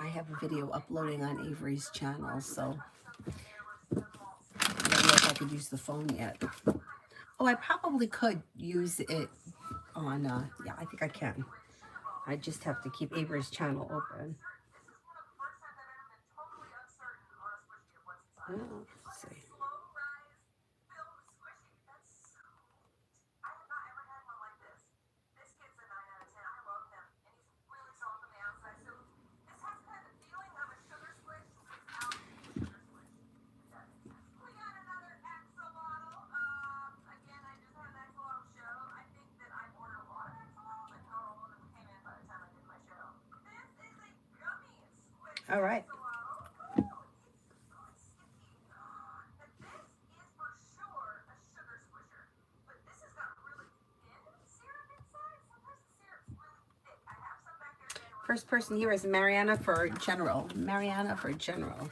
I have a video uploading on Avery's channel, so I don't know if I could use the phone yet. Oh, I probably could use it on, yeah, I think I can. I just have to keep Avery's channel open. Oh, let's see. All right. First person here is Mariana for General. Mariana for General.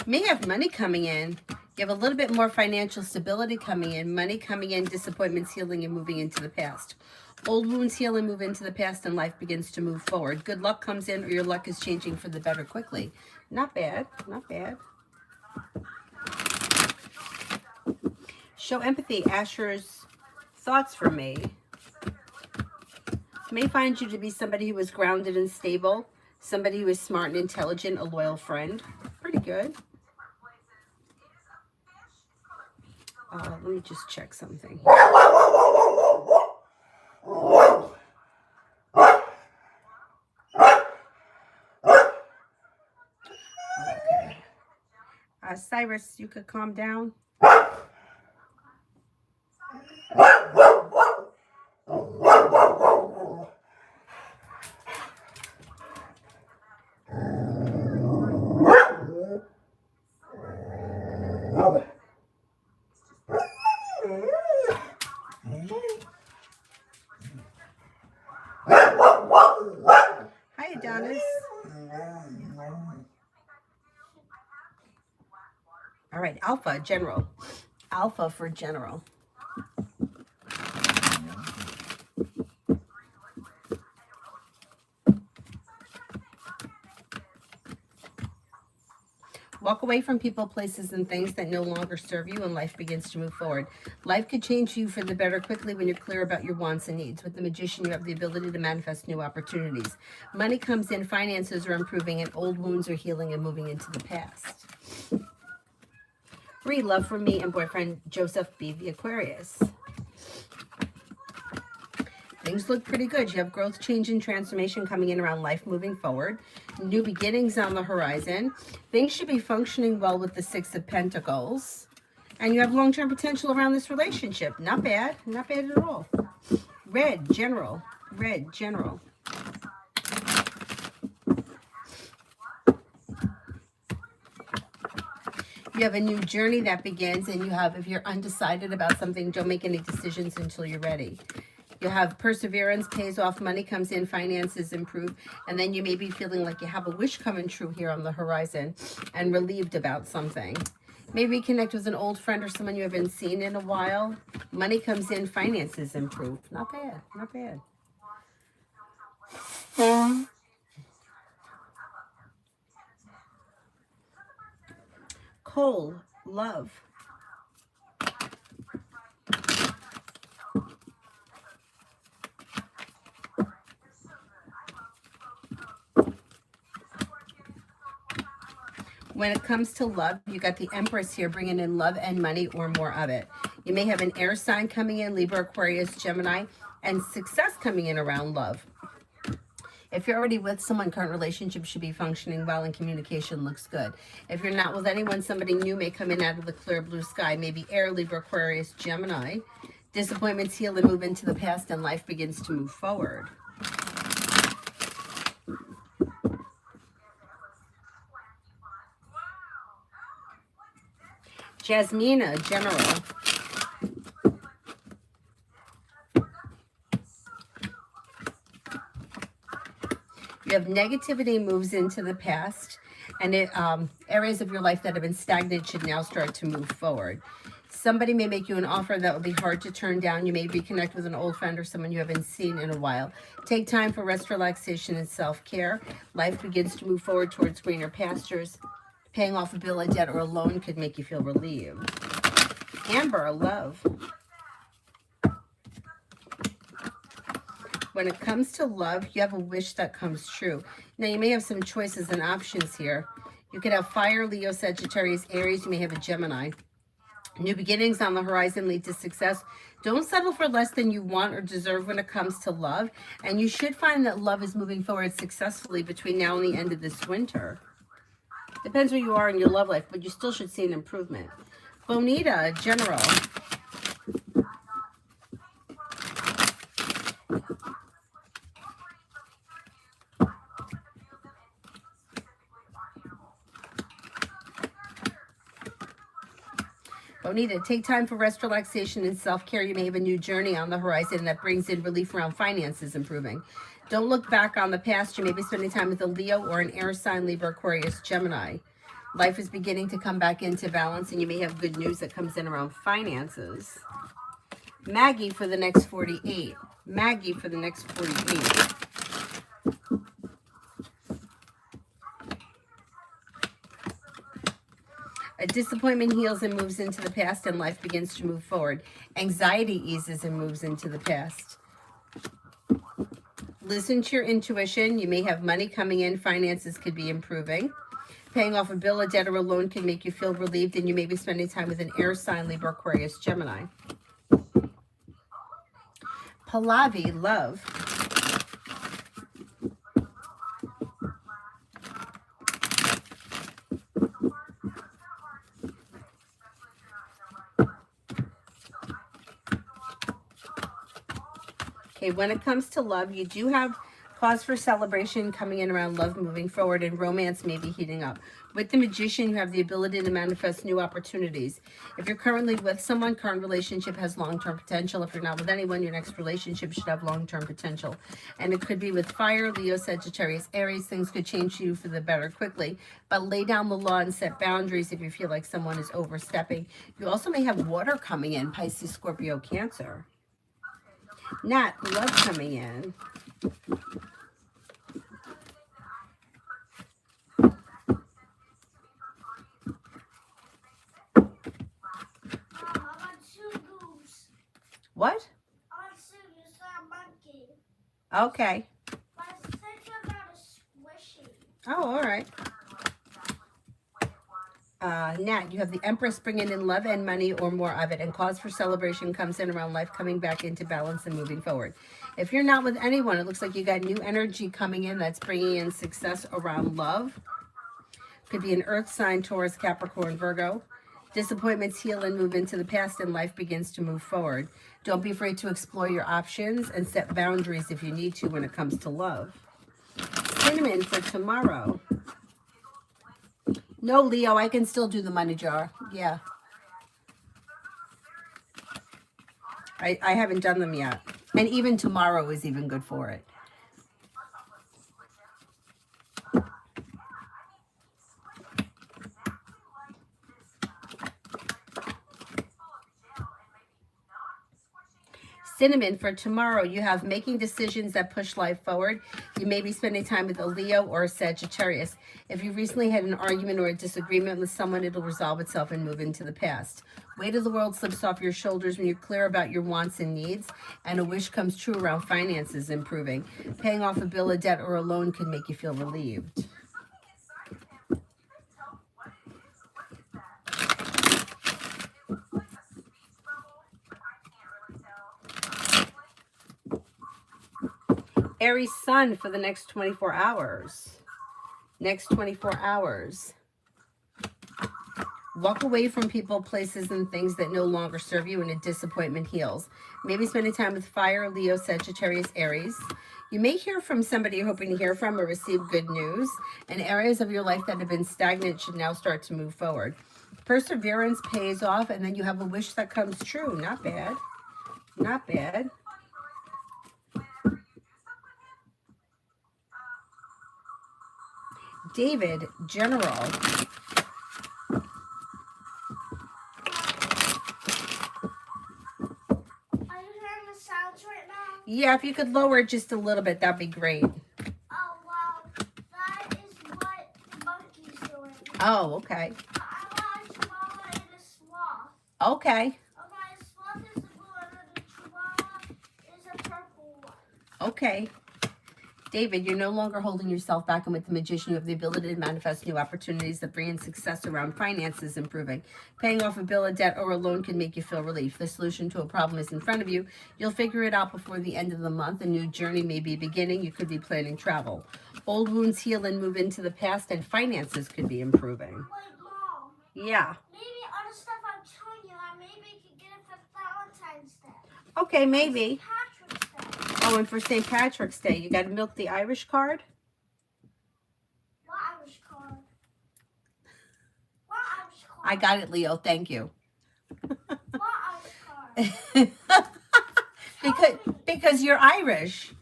May have money coming in. You have a little bit more financial stability coming in. Money coming in, disappointments healing and moving into the past. Old wounds heal and move into the past, and life begins to move forward. Good luck comes in, or your luck is changing for the better quickly. Not bad, not bad. Show empathy. Asher's thoughts for me. May find you to be somebody who is grounded and stable, somebody who is smart and intelligent, a loyal friend. Pretty good. Let me just check something. Okay. Cyrus, you could calm down. Hi, Adonis. All right, Alpha, General. Alpha for General. Walk away from people, places, and things that no longer serve you, and life begins to move forward. Life could change you for the better quickly when you're clear about your wants and needs. With the Magician, you have the ability to manifest new opportunities. Money comes in, finances are improving, and old wounds are healing and moving into the past. 3, love from me and boyfriend Joseph B. the Aquarius. Things look pretty good. You have growth, change, and transformation coming in around life moving forward. New beginnings on the horizon. Things should be functioning well with the 6 of Pentacles. And you have long-term potential around this relationship. Not bad. Not bad at all. Red, General. Red, General. You have a new journey that begins, and you have, if you're undecided about something, don't make any decisions until you're ready. You have perseverance pays off, money comes in, finances improve, and then you may be feeling like you have a wish coming true here on the horizon and relieved about something. Maybe connect with an old friend or someone you haven't seen in a while. Money comes in, finances improve. Not bad, not bad. Cole, love. When it comes to love, you got the Empress here bringing in love and money or more of it. You may have an air sign coming in, Libra, Aquarius, Gemini, and success coming in around love. If you're already with someone, current relationship should be functioning well and communication looks good. If you're not with anyone, somebody new may come in out of the clear blue sky, maybe air, Libra, Aquarius, Gemini. Disappointments heal and move into the past, and life begins to move forward. Jasmina, General. You have negativity moves into the past, And areas of your life that have been stagnant should now start to move forward. Somebody may make you an offer that will be hard to turn down. You may reconnect with an old friend or someone you haven't seen in a while. Take time for rest, relaxation, and self-care. Life begins to move forward towards greener pastures. Paying off a bill, a debt, or a loan could make you feel relieved. Amber, love. When it comes to love, you have a wish that comes true. Now, you may have some choices and options here. You could have fire, Leo, Sagittarius, Aries. You may have a Gemini. New beginnings on the horizon lead to success. Don't settle for less than you want or deserve when it comes to love. And you should find that love is moving forward successfully between now and the end of this winter. Depends where you are in your love life, but you still should see an improvement. Bonita, General. Bonita, take time for rest, relaxation, and self-care. You may have a new journey on the horizon that brings in relief around finances improving. Don't look back on the past. You may be spending time with a Leo or an air sign, Libra, Aquarius, Gemini. Life is beginning to come back into balance, and you may have good news that comes in around finances. Maggie for the next 48. Maggie for the next 48. A disappointment heals and moves into the past, and life begins to move forward. Anxiety eases and moves into the past. Listen to your intuition. You may have money coming in. Finances could be improving. Paying off a bill, a debt, or a loan can make you feel relieved, and you may be spending time with an air sign, Libra, Aquarius, Gemini. Pallavi, love. Okay, when it comes to love, you do have cause for celebration coming in around love moving forward, and romance may be heating up. With the Magician, you have the ability to manifest new opportunities. If you're currently with someone, current relationship has long-term potential. If you're not with anyone, your next relationship should have long-term potential. And it could be with fire, Leo, Sagittarius, Aries. Things could change you for the better quickly. But lay down the law and set boundaries if you feel like someone is overstepping. You also may have water coming in, Pisces, Scorpio, Cancer. Nat, love coming in. What? Okay. Oh, all right. Nat, you have the Empress bringing in love and money or more of it, and cause for celebration comes in around life coming back into balance and moving forward. If you're not with anyone, it looks like you got new energy coming in that's bringing in success around love. Could be an earth sign, Taurus, Capricorn, Virgo. Disappointments heal and move into the past, and life begins to move forward. Don't be afraid to explore your options and set boundaries if you need to when it comes to love. Cinnamon for tomorrow. No, Leo, I can still do the money jar. Yeah. I haven't done them yet. And even tomorrow is even good for it. Cinnamon for tomorrow, you have making decisions that push life forward. You may be spending time with a Leo or a Sagittarius. If you recently had an argument or a disagreement with someone, it'll resolve itself and move into the past. Weight of the world slips off your shoulders when you're clear about your wants and needs, and a wish comes true around finances improving. Paying off a bill, a debt, or a loan can make you feel relieved. Aries Sun for the next 24 hours. Next 24 hours. Walk away from people, places, and things that no longer serve you, and a disappointment heals. Maybe spending time with fire, Leo, Sagittarius, Aries. You may hear from somebody you're hoping to hear from or receive good news, and areas of your life that have been stagnant should now start to move forward. Perseverance pays off, and then you have a wish that comes true. Not bad. Not bad. David, general. Are you hearing the sounds right now? Yeah, if you could lower it just a little bit, that'd be great. Oh, well, that is what the monkey's doing. Oh, okay. I want a chihuahua and a sloth. Okay. Okay, a sloth is the blue one and the chihuahua is a purple one. Okay. David, you're no longer holding yourself back, and with the magician, you have the ability to manifest new opportunities that bring in success around finances improving. Paying off a bill, a debt, or a loan can make you feel relief. The solution to a problem is in front of you. You'll figure it out before the end of the month. A new journey may be beginning. You could be planning travel. Old wounds heal and move into the past, and finances could be improving. Wait, Mom. Yeah. Maybe all the stuff I'm telling you, I maybe could get it for Valentine's Day. Okay, maybe. Patrick's Day. Oh, and for St. Patrick's Day, you got to milk the Irish card? What Irish card? What Irish card? I got it, Leo. Thank you. What Irish card? because you're Irish.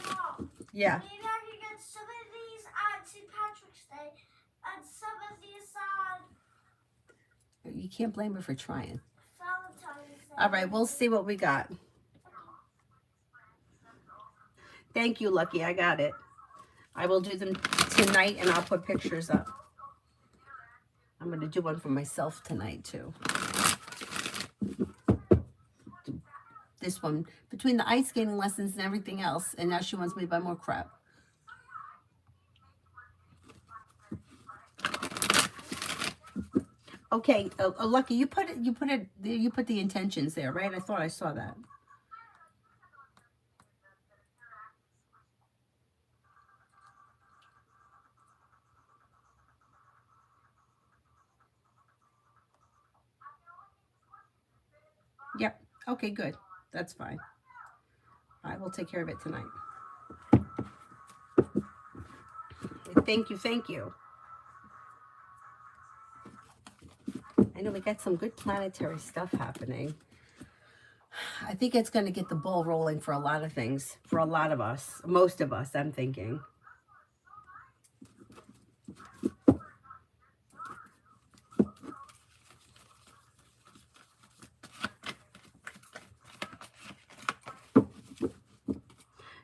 Mom, Yeah. maybe I could get some of these on St. Patrick's Day and some of these on You can't blame her for trying. Valentine's Day. All right, we'll see what we got. Thank you, Lucky. I got it. I will do them tonight, and I'll put pictures up. I'm going to do one for myself tonight, too. This one, between the ice skating lessons and everything else, and now she wants me to buy more crap. Okay, Lucky, you put the intentions there, right? I thought I saw that. Yep. Okay, good. That's fine. I will take care of it tonight. Thank you. Thank you. I know we got some good planetary stuff happening. I think it's going to get the ball rolling for a lot of things. For a lot of us. Most of us, I'm thinking.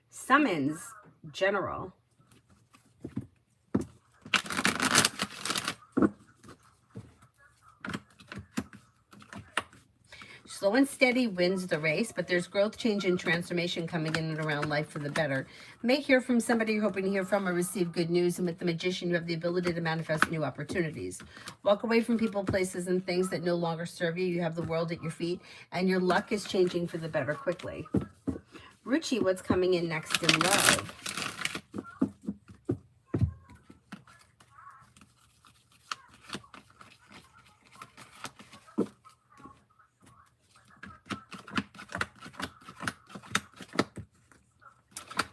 Summons, general. Slow and steady wins the race, but there's growth, change, and transformation coming in and around life for the better. You may hear from somebody you're hoping to hear from or receive good news, and with the magician, you have the ability to manifest new opportunities. Walk away from people, places, and things that no longer serve you. You have the world at your feet, and your luck is changing for the better quickly. Ruchi, what's coming in next in love?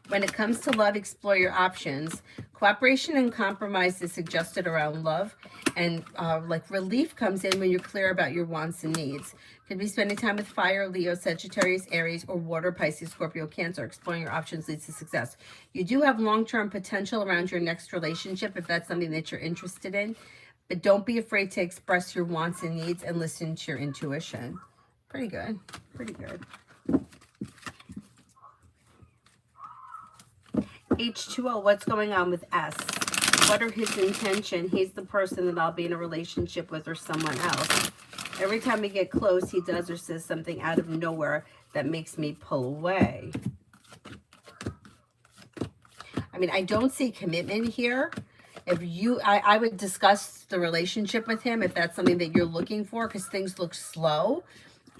When it comes to love, explore your options. Cooperation and compromise is suggested around love, and like relief comes in when you're clear about your wants and needs. Could be spending time with fire, Leo, Sagittarius, Aries, or water, Pisces, Scorpio, Cancer. Exploring your options leads to success. You do have long-term potential around your next relationship if that's something that you're interested in, but don't be afraid to express your wants and needs and listen to your intuition. Pretty good. Pretty good. H2O, what's going on with S? What are his intention? He's the person that I'll be in a relationship with or someone else. Every time we get close, he does or says something out of nowhere that makes me pull away. I mean, I don't see commitment here. If you, I would discuss the relationship with him if that's something that you're looking for, because things look slow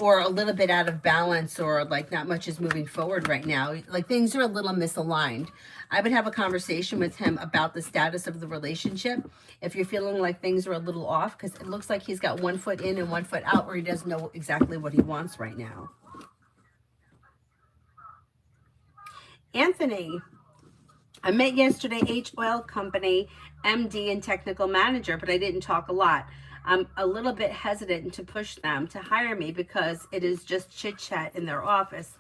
or a little bit out of balance, or like not much is moving forward right now. Like things are a little misaligned. I would have a conversation with him about the status of the relationship if you're feeling like things are a little off, because it looks like he's got 1 foot in and 1 foot out, where he doesn't know exactly what he wants right now. Anthony, I met yesterday, H Oil Company, MD and technical manager, but I didn't talk a lot. I'm a little bit hesitant to push them to hire me because it is just chit chat in their office,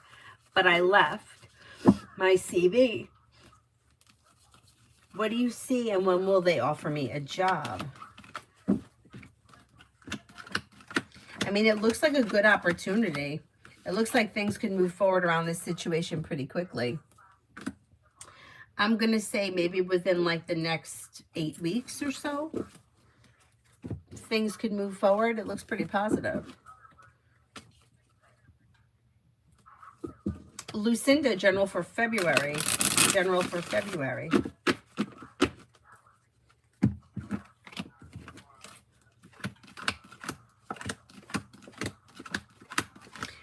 but I left my CV. What do you see, and when will they offer me a job? I mean, it looks like a good opportunity. It looks like things could move forward around this situation pretty quickly. I'm going to say maybe within like the next 8 weeks or so, things could move forward. It looks pretty positive. Lucinda, general for February. General for February.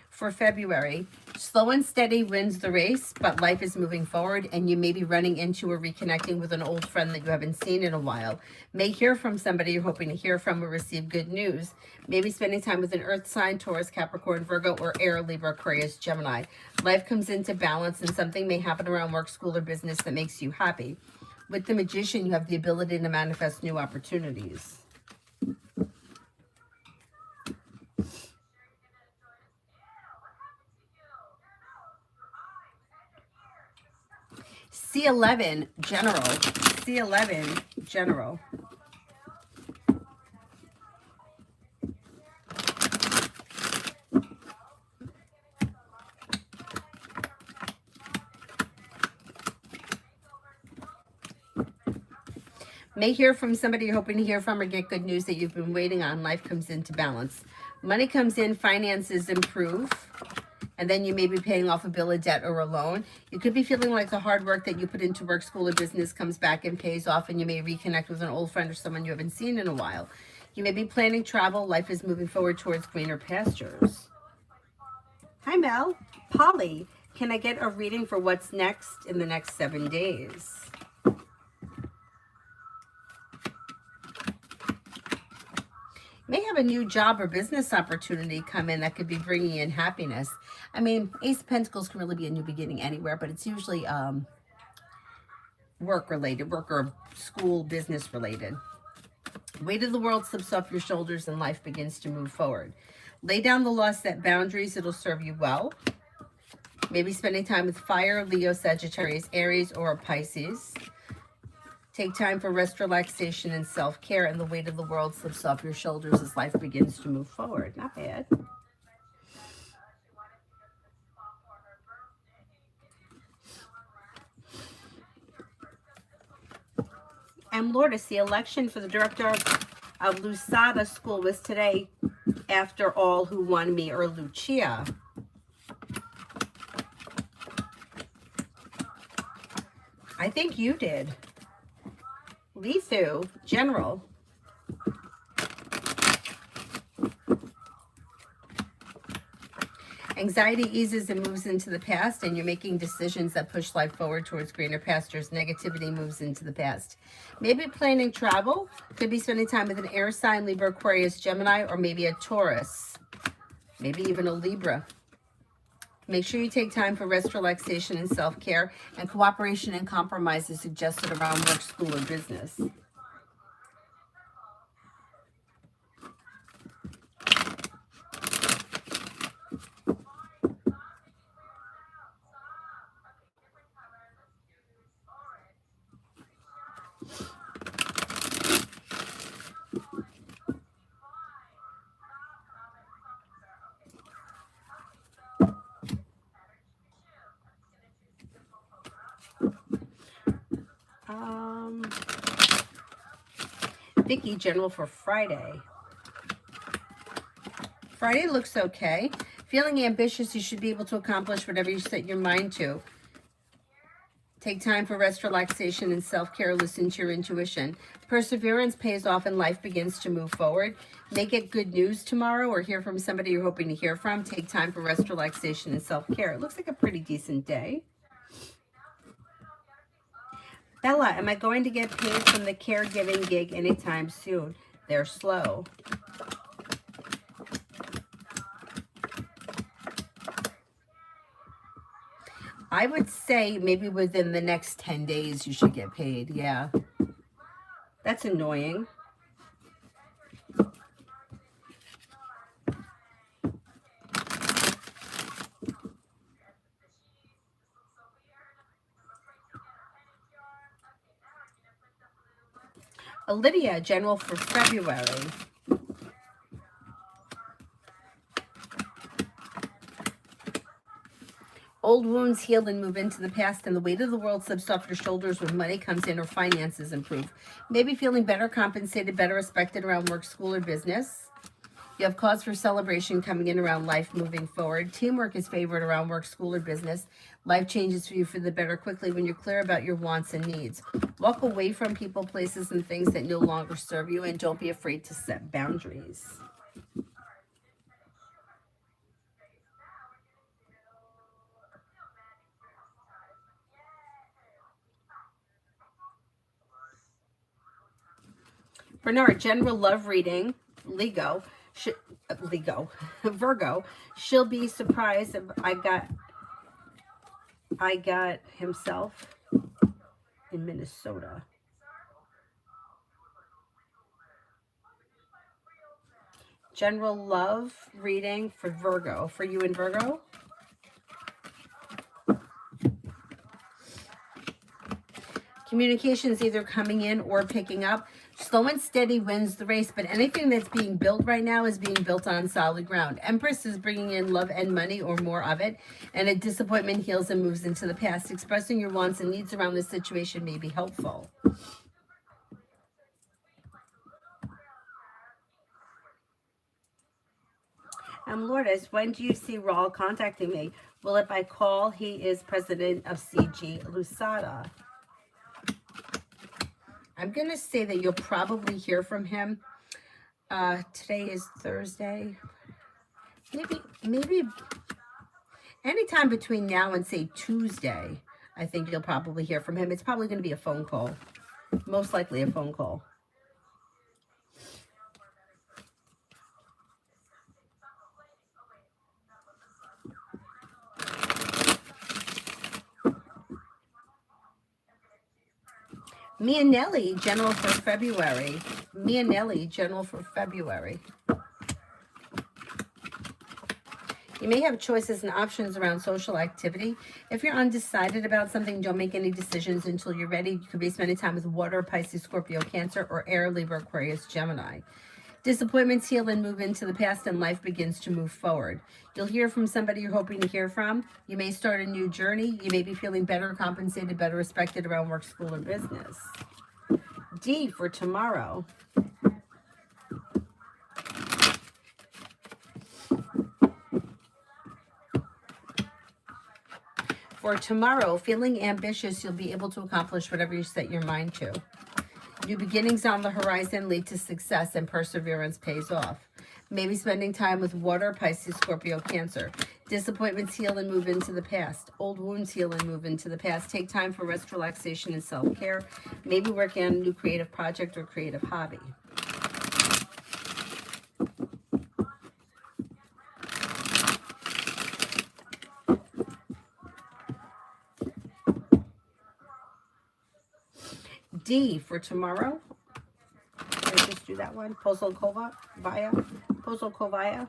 For February, slow and steady wins the race, but life is moving forward, and you may be running into or reconnecting with an old friend that you haven't seen in a while. May hear from somebody you're hoping to hear from or receive good news. Maybe spending time with an earth sign, Taurus, Capricorn, Virgo, or Air, Libra, Aquarius, Gemini. Life comes into balance, and something may happen around work, school, or business that makes you happy. With the Magician, you have the ability to manifest new opportunities. C11, General. C11, General. May hear from somebody you're hoping to hear from or get good news that you've been waiting on. Life comes into balance. Money comes in, finances improve. And then you may be paying off a bill of debt or a loan. You could be feeling like the hard work that you put into work, school, or business comes back and pays off, and you may reconnect with an old friend or someone you haven't seen in a while. You may be planning travel. Life is moving forward towards greener pastures. Hi, Mel. Polly, can I get a reading for what's next in the next 7 days? May have a new job or business opportunity come in that could be bringing in happiness. I mean, Ace of Pentacles can really be a new beginning anywhere, but it's usually work related, work or school, business related. Weight of the world slips off your shoulders and life begins to move forward. Lay down the law, set boundaries. It'll serve you well. Maybe spending time with fire, Leo, Sagittarius, Aries, or Pisces. Take time for rest, relaxation, and self-care, and the weight of the world slips off your shoulders as life begins to move forward. Not bad. And Lourdes, the election for the director of Lusada School was today. After All Who Won Me, or Lucia. I think you did. Lethu, General. Anxiety eases and moves into the past, and you're making decisions that push life forward towards greener pastures. Negativity moves into the past. Maybe planning travel. Could be spending time with an air sign, Libra, Aquarius, Gemini, or maybe a Taurus. Maybe even a Libra. Make sure you take time for rest, relaxation, and self-care, and cooperation and compromise is suggested around work, school, or business. Vicky, General for Friday. Friday looks okay. Feeling ambitious, you should be able to accomplish whatever you set your mind to. Take time for rest, relaxation, and self-care. Listen to your intuition. Perseverance pays off and life begins to move forward. May get good news tomorrow or hear from somebody you're hoping to hear from. Take time for rest, relaxation, and self-care. It looks like a pretty decent day. Bella, am I going to get paid from the caregiving gig anytime soon? They're slow. I would say maybe within the next 10 days you should get paid. Yeah. That's annoying. Olivia, general for February. Old wounds heal and move into the past, and the weight of the world slips off your shoulders when money comes in or finances improve. Maybe feeling better compensated, better respected around work, school, or business. You have cause for celebration coming in around life moving forward. Teamwork is favored around work, school, or business. Life changes for you for the better quickly when you're clear about your wants and needs. Walk away from people, places, and things that no longer serve you, and don't be afraid to set boundaries. Bernard, general love reading, Virgo. She'll be surprised if I got himself in Minnesota. General love reading for Virgo. For you in Virgo. Communication is either coming in or picking up. Slow and steady wins the race, but anything that's being built right now is being built on solid ground. Empress is bringing in love and money or more of it, and a disappointment heals and moves into the past. Expressing your wants and needs around this situation may be helpful. Lourdes, when do you see Raul contacting me? Well, if I call, he is president of CG Lusada. I'm going to say that you'll probably hear from him. Today is Thursday. Maybe anytime between now and, say, Tuesday, I think you'll probably hear from him. It's probably going to be a phone call. Most likely a phone call. Mia Nelly, general for February. Mia Nelly, general for February. You may have choices and options around social activity. If you're undecided about something, don't make any decisions until you're ready. You could be spending time with water, Pisces, Scorpio, Cancer, or air, Libra, Aquarius, Gemini. Disappointments heal and move into the past, and life begins to move forward. You'll hear from somebody you're hoping to hear from. You may start a new journey. You may be feeling better compensated, better respected around work, school, or business. D for tomorrow. For tomorrow, feeling ambitious, you'll be able to accomplish whatever you set your mind to. New beginnings on the horizon lead to success, and perseverance pays off. Maybe spending time with water, Pisces, Scorpio, Cancer. Disappointments heal and move into the past. Old wounds heal and move into the past. Take time for rest, relaxation, and self-care. Maybe working on a new creative project or creative hobby. D for tomorrow. Did I just do that one? Pozolkova, Vaya. Pozolkovaya.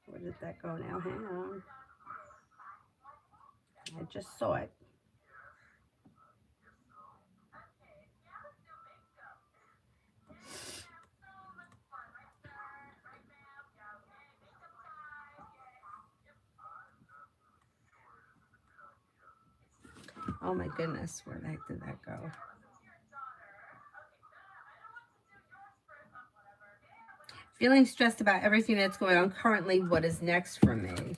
Where did that go now? Hang on. I just saw it. Oh my goodness, where the heck did that go? Feeling stressed about everything that's going on currently. What is next for me?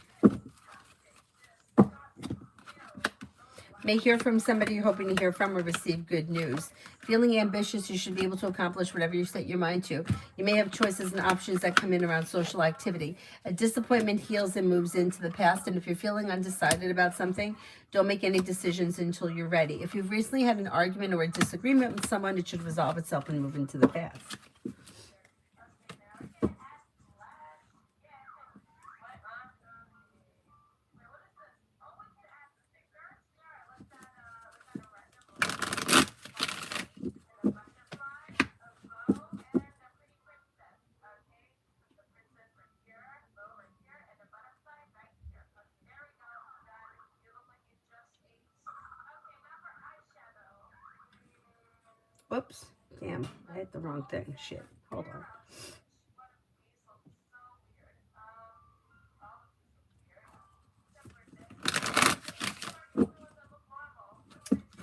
May hear from somebody you're hoping to hear from or receive good news. Feeling ambitious, you should be able to accomplish whatever you set your mind to. You may have choices and options that come in around social activity. A disappointment heals and moves into the past, and if you're feeling undecided about something, don't make any decisions until you're ready. If you've recently had an argument or a disagreement with someone, it should resolve itself and move into the past. Whoops. Damn, I hit the wrong thing. Shit. Hold on.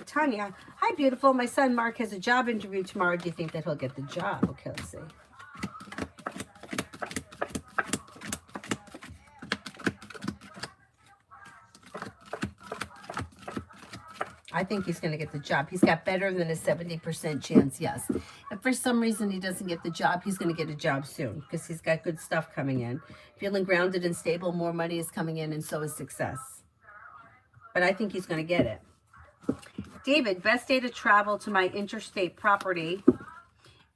Tanya, hi, beautiful. My son Mark has a job interview tomorrow. Do you think that he'll get the job? Okay, let's see. I think he's going to get the job. He's got better than a 70% chance, yes. If for some reason he doesn't get the job, he's going to get a job soon because he's got good stuff coming in. Feeling grounded and stable, more money is coming in, and so is success. But I think he's going to get it. David, best day to travel to my interstate property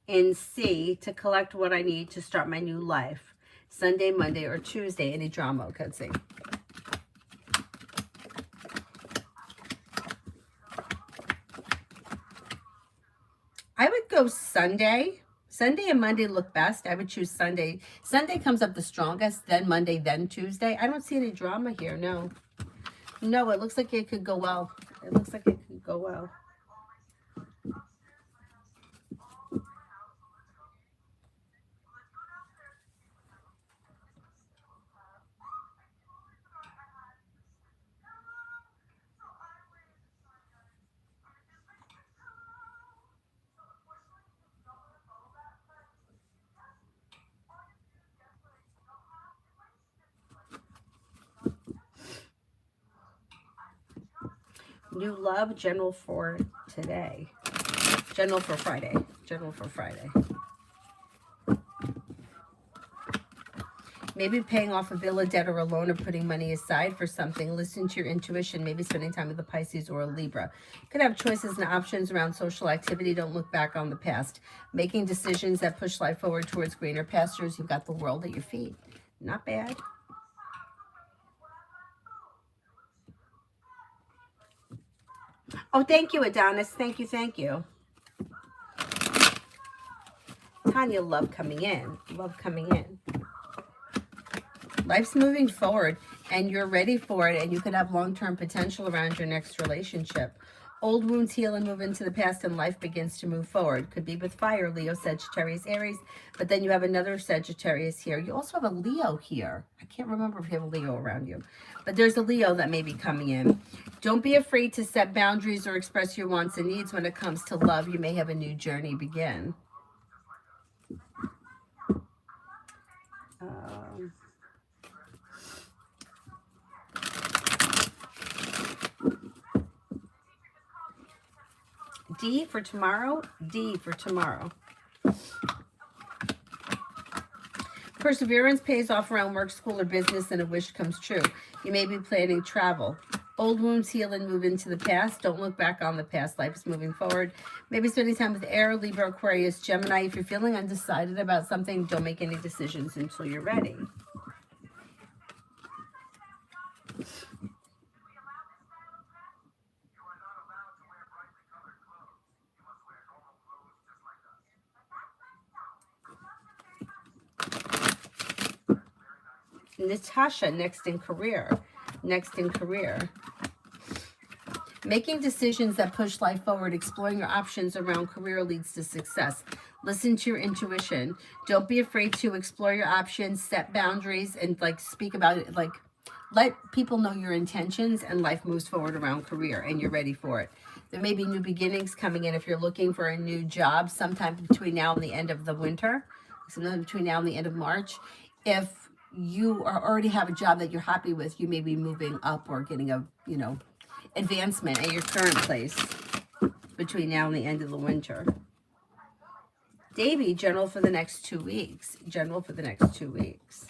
in C to collect what I need to start my new life. Sunday, Monday, or Tuesday. Any drama? Okay, let's see. I would go Sunday. Sunday and Monday look best. I would choose Sunday. Sunday comes up the strongest, then Monday, then Tuesday. I don't see any drama here, no. No, it looks like it could go well. It looks like it could go well. New love, general for today. General for Friday. General for Friday. Maybe paying off a bill, a debt, or a loan, or putting money aside for something. Listen to your intuition. Maybe spending time with a Pisces or a Libra. Could have choices and options around social activity. Don't look back on the past. Making decisions that push life forward towards greener pastures. You've got the world at your feet. Not bad. Oh, thank you, Adonis. Thank you, thank you. Tanya, love coming in. Love coming in. Life's moving forward and you're ready for it, and you could have long-term potential around your next relationship. Old wounds heal and move into the past, and life begins to move forward. Could be with fire, Leo, Sagittarius, Aries, but then you have another Sagittarius here. You also have a Leo here. I can't remember if you have a Leo around you, but there's a Leo that may be coming in. Don't be afraid to set boundaries or express your wants and needs when it comes to love. You may have a new journey begin. D for tomorrow. D for tomorrow. Perseverance pays off around work, school, or business, and a wish comes true. You may be planning travel. Old wounds heal and move into the past. Don't look back on the past. Life is moving forward. Maybe spending time with Air, Libra, Aquarius, Gemini. If you're feeling undecided about something, don't make any decisions until you're ready. Natasha, next in career. Next in career. Making decisions that push life forward, exploring your options around career leads to success. Listen to your intuition. Don't be afraid to explore your options, set boundaries, and speak about it. Let people know your intentions, and life moves forward around career, and you're ready for it. There may be new beginnings coming in if you're looking for a new job sometime between now and the end of the winter, sometime between now and the end of March. If you already have a job that you're happy with, you may be moving up or getting a, advancement at your current place between now and the end of the winter. Davy, general for the next 2 weeks. General for the next 2 weeks.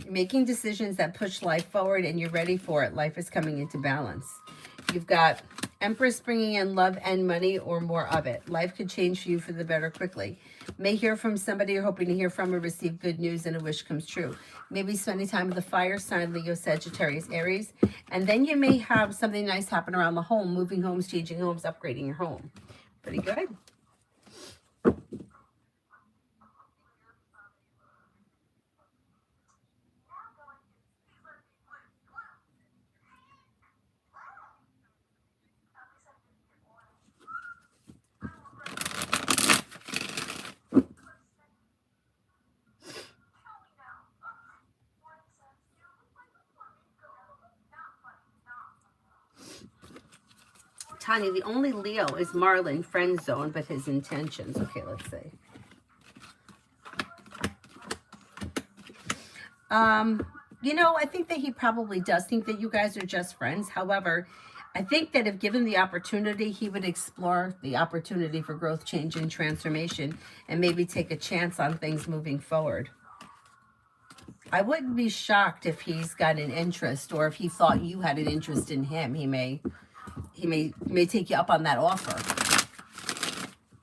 You're making decisions that push life forward, and you're ready for it. Life is coming into balance. You've got Empress bringing in love and money, or more of it. Life could change for you for the better quickly. May hear from somebody you're hoping to hear from, or receive good news and a wish comes true. Maybe spending time with the fire sign, Leo, Sagittarius, Aries. And then you may have something nice happen around the home, moving homes, changing homes, upgrading your home. Pretty good. Tanya, the only Leo is Marlon, friend zone, but his intentions. Okay, let's see. You know, I think that he probably does think that you guys are just friends. However, I think that if given the opportunity, he would explore the opportunity for growth, change, and transformation, and maybe take a chance on things moving forward. I wouldn't be shocked if he's got an interest, or if he thought you had an interest in him. He may take you up on that offer.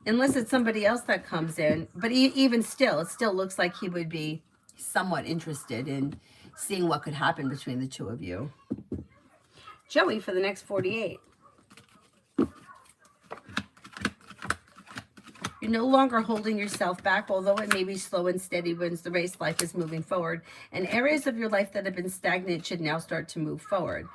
Unless it's somebody else that comes in. But even still, it still looks like he would be somewhat interested in seeing what could happen between the two of you. Joey, for the next 48. You're no longer holding yourself back, although it may be slow and steady wins the race. Life is moving forward. And areas of your life that have been stagnant should now start to move forward.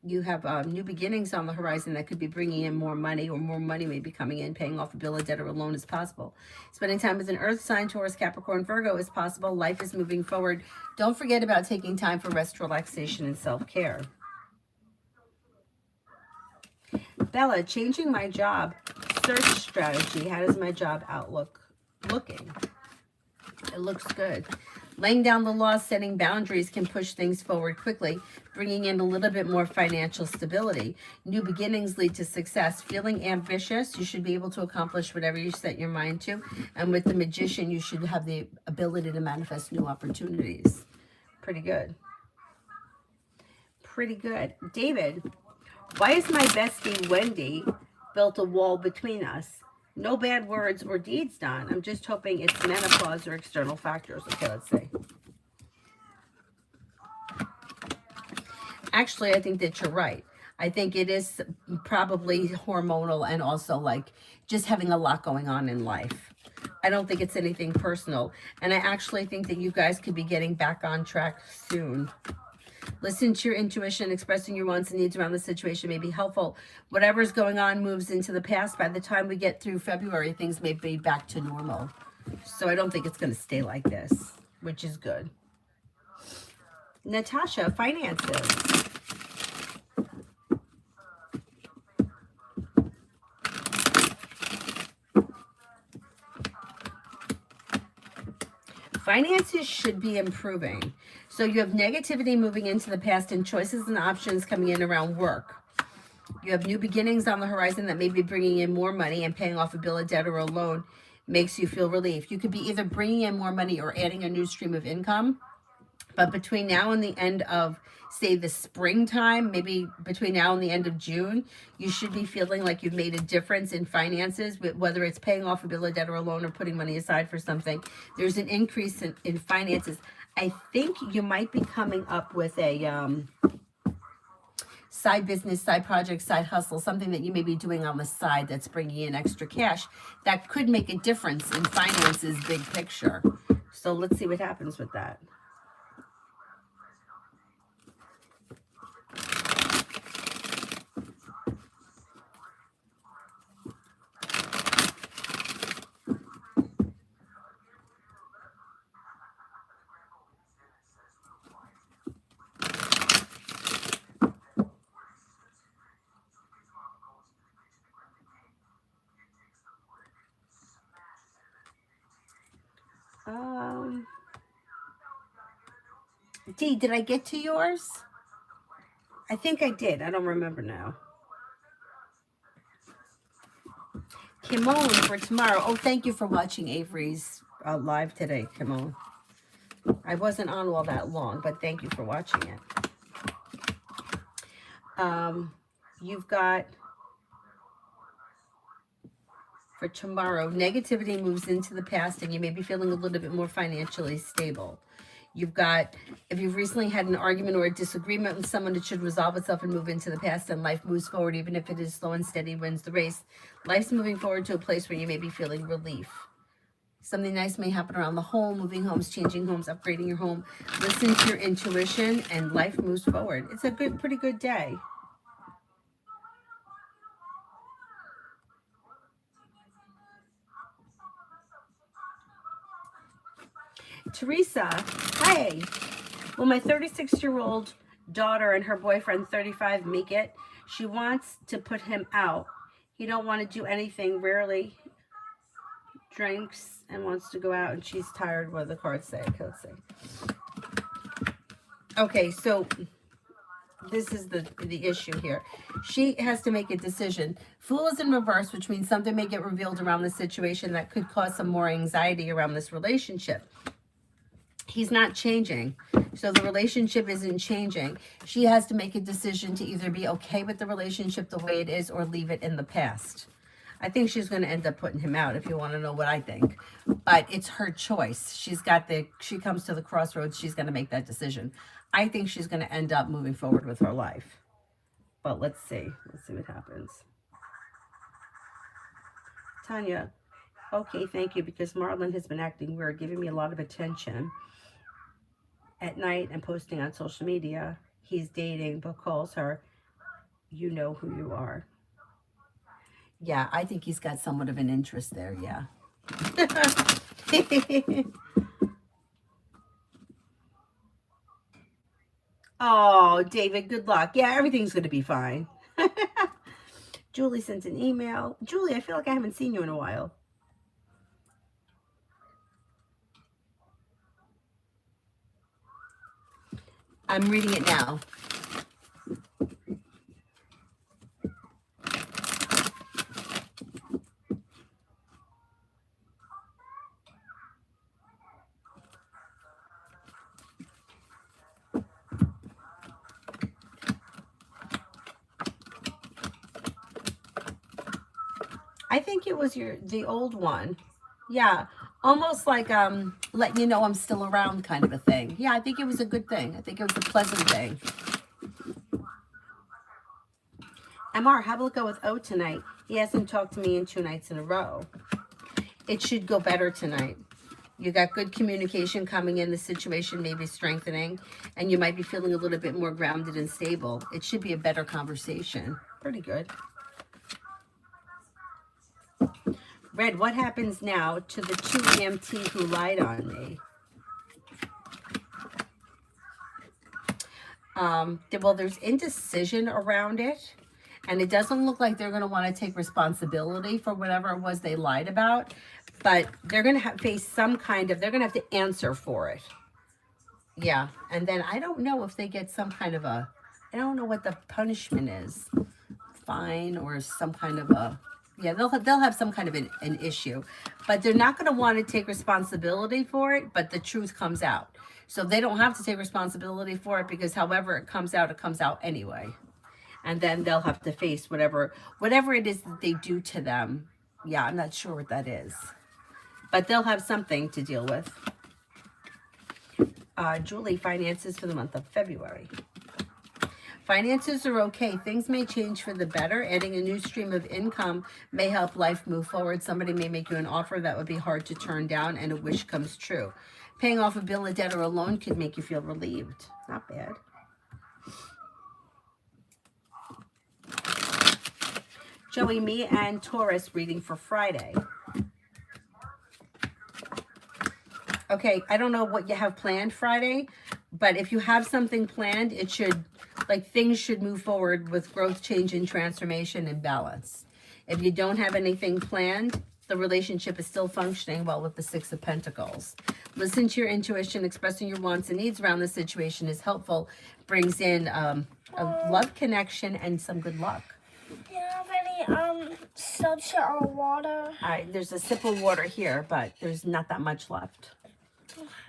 You have new beginnings on the horizon that could be bringing in more money, or more money may be coming in. Paying off a bill, a debt, or a loan is possible. Spending time with an earth sign, Taurus, Capricorn, Virgo is possible. Life is moving forward. Don't forget about taking time for rest, relaxation, and self-care. Bella, changing my job search strategy. How does my job outlook looking? It looks good. Laying down the law, setting boundaries can push things forward quickly, bringing in a little bit more financial stability. New beginnings lead to success. Feeling ambitious, you should be able to accomplish whatever you set your mind to. And with the Magician, you should have the ability to manifest new opportunities. Pretty good. Pretty good. David, why is my bestie Wendy built a wall between us? No bad words or deeds done. I'm just hoping it's menopause or external factors. Okay, let's see. Actually, I think that you're right. I think it is probably hormonal, and also like just having a lot going on in life. I don't think it's anything personal. And I actually think that you guys could be getting back on track soon. Listen to your intuition. Expressing your wants and needs around the situation may be helpful. Whatever's going on moves into the past. By the time we get through February, things may be back to normal. So I don't think it's going to stay like this, which is good. Natasha, finances. Finances should be improving. So you have negativity moving into the past and choices and options coming in around work. You have new beginnings on the horizon that may be bringing in more money, and paying off a bill, a debt, or a loan makes you feel relief. You could be either bringing in more money or adding a new stream of income. But between now and the end of, say, the springtime, maybe between now and the end of June, you should be feeling like you've made a difference in finances, whether it's paying off a bill, a debt, or a loan, or putting money aside for something. There's an increase in finances. I think you might be coming up with a side business, side project, side hustle, something that you may be doing on the side that's bringing in extra cash that could make a difference in finances, big picture. So let's see what happens with that. D, did I get to yours? I think I did. I don't remember now. Kimon for tomorrow. Oh, thank you for watching Avery's live today, Kimon. I wasn't on all that long, but thank you for watching it. You've got, for tomorrow, negativity moves into the past, and you may be feeling a little bit more financially stable. You've got, if you've recently had an argument or a disagreement with someone, it should resolve itself and move into the past, and life moves forward. Even if it is slow and steady wins the race. Life's moving forward to a place where you may be feeling relief. Something nice may happen around the home, moving homes, changing homes, upgrading your home. Listen to your intuition, and life moves forward. It's a pretty good day. Teresa, hi. Will my 36-year-old daughter and her boyfriend, 35, make it? She wants to put him out. He don't want to do anything, rarely drinks and wants to go out, and she's tired. What do the cards say? Okay, let's see. Okay, so this is the issue here. She has to make a decision. Fool is in reverse, which means something may get revealed around the situation that could cause some more anxiety around this relationship. He's not changing, so the relationship isn't changing. She has to make a decision to either be okay with the relationship the way it is or leave it in the past. I think she's going to end up putting him out, if you want to know what I think. But it's her choice. She comes to the crossroads. She's going to make that decision. I think she's going to end up moving forward with her life. But let's see. Let's see what happens. Tanya, okay, thank you, because Marlon has been acting weird, giving me a lot of attention at night and posting on social media. He's dating, but calls her, you know who you are. Yeah, I think he's got somewhat of an interest there, yeah. Oh, David, good luck. Yeah, everything's going to be fine. Julie sent an email. Julie, I feel like I haven't seen you in a while. I'm reading it now. I think it was the old one. Yeah, almost like letting you know I'm still around kind of a thing. Yeah, I think it was a good thing. I think it was a pleasant thing. MR, how about go with O tonight? He hasn't talked to me in 2 nights in a row. It should go better tonight. You got good communication coming in. The situation may be strengthening, and you might be feeling a little bit more grounded and stable. It should be a better conversation. Pretty good. Red, what happens now to the 2 EMT who lied on me? Well, there's indecision around it, and it doesn't look like they're going to want to take responsibility for whatever it was they lied about, but they're going to face some kind of, they're going to have to answer for it. Yeah, and then I don't know if they get some kind of a, I don't know what the punishment is, fine or some kind of a, yeah, they'll have some kind of an issue, but they're not going to want to take responsibility for it, but the truth comes out. So they don't have to take responsibility for it, because however it comes out anyway. And then they'll have to face whatever it is that they do to them. Yeah, I'm not sure what that is, but they'll have something to deal with. Julie, finances for the month of February. Finances are okay. Things may change for the better. Adding a new stream of income may help life move forward. Somebody may make you an offer that would be hard to turn down, and a wish comes true. Paying off a bill, a debt, or a loan could make you feel relieved. Not bad. Joey, me and Taurus reading for Friday. Okay, I don't know what you have planned Friday, but if you have something planned, it should, like, things should move forward with growth, change, and transformation and balance. If you don't have anything planned, the relationship is still functioning well with the 6 of Pentacles. Listen to your intuition. Expressing your wants and needs around the situation is helpful. Brings in a love connection and some good luck. Do you have any sunshine or water? All right, there's a sip of water here, but there's not that much left.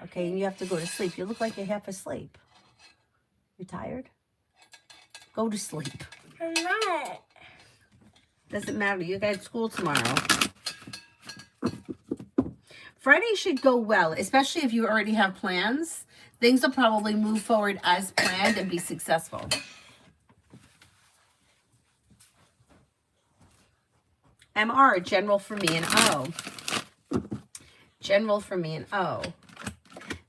Okay, and you have to go to sleep. You look like you're half asleep. You tired? Go to sleep. I'm not. Doesn't matter. You got school tomorrow. Friday should go well, especially if you already have plans. Things will probably move forward as planned and be successful. MR, general for me and O. General for me and O.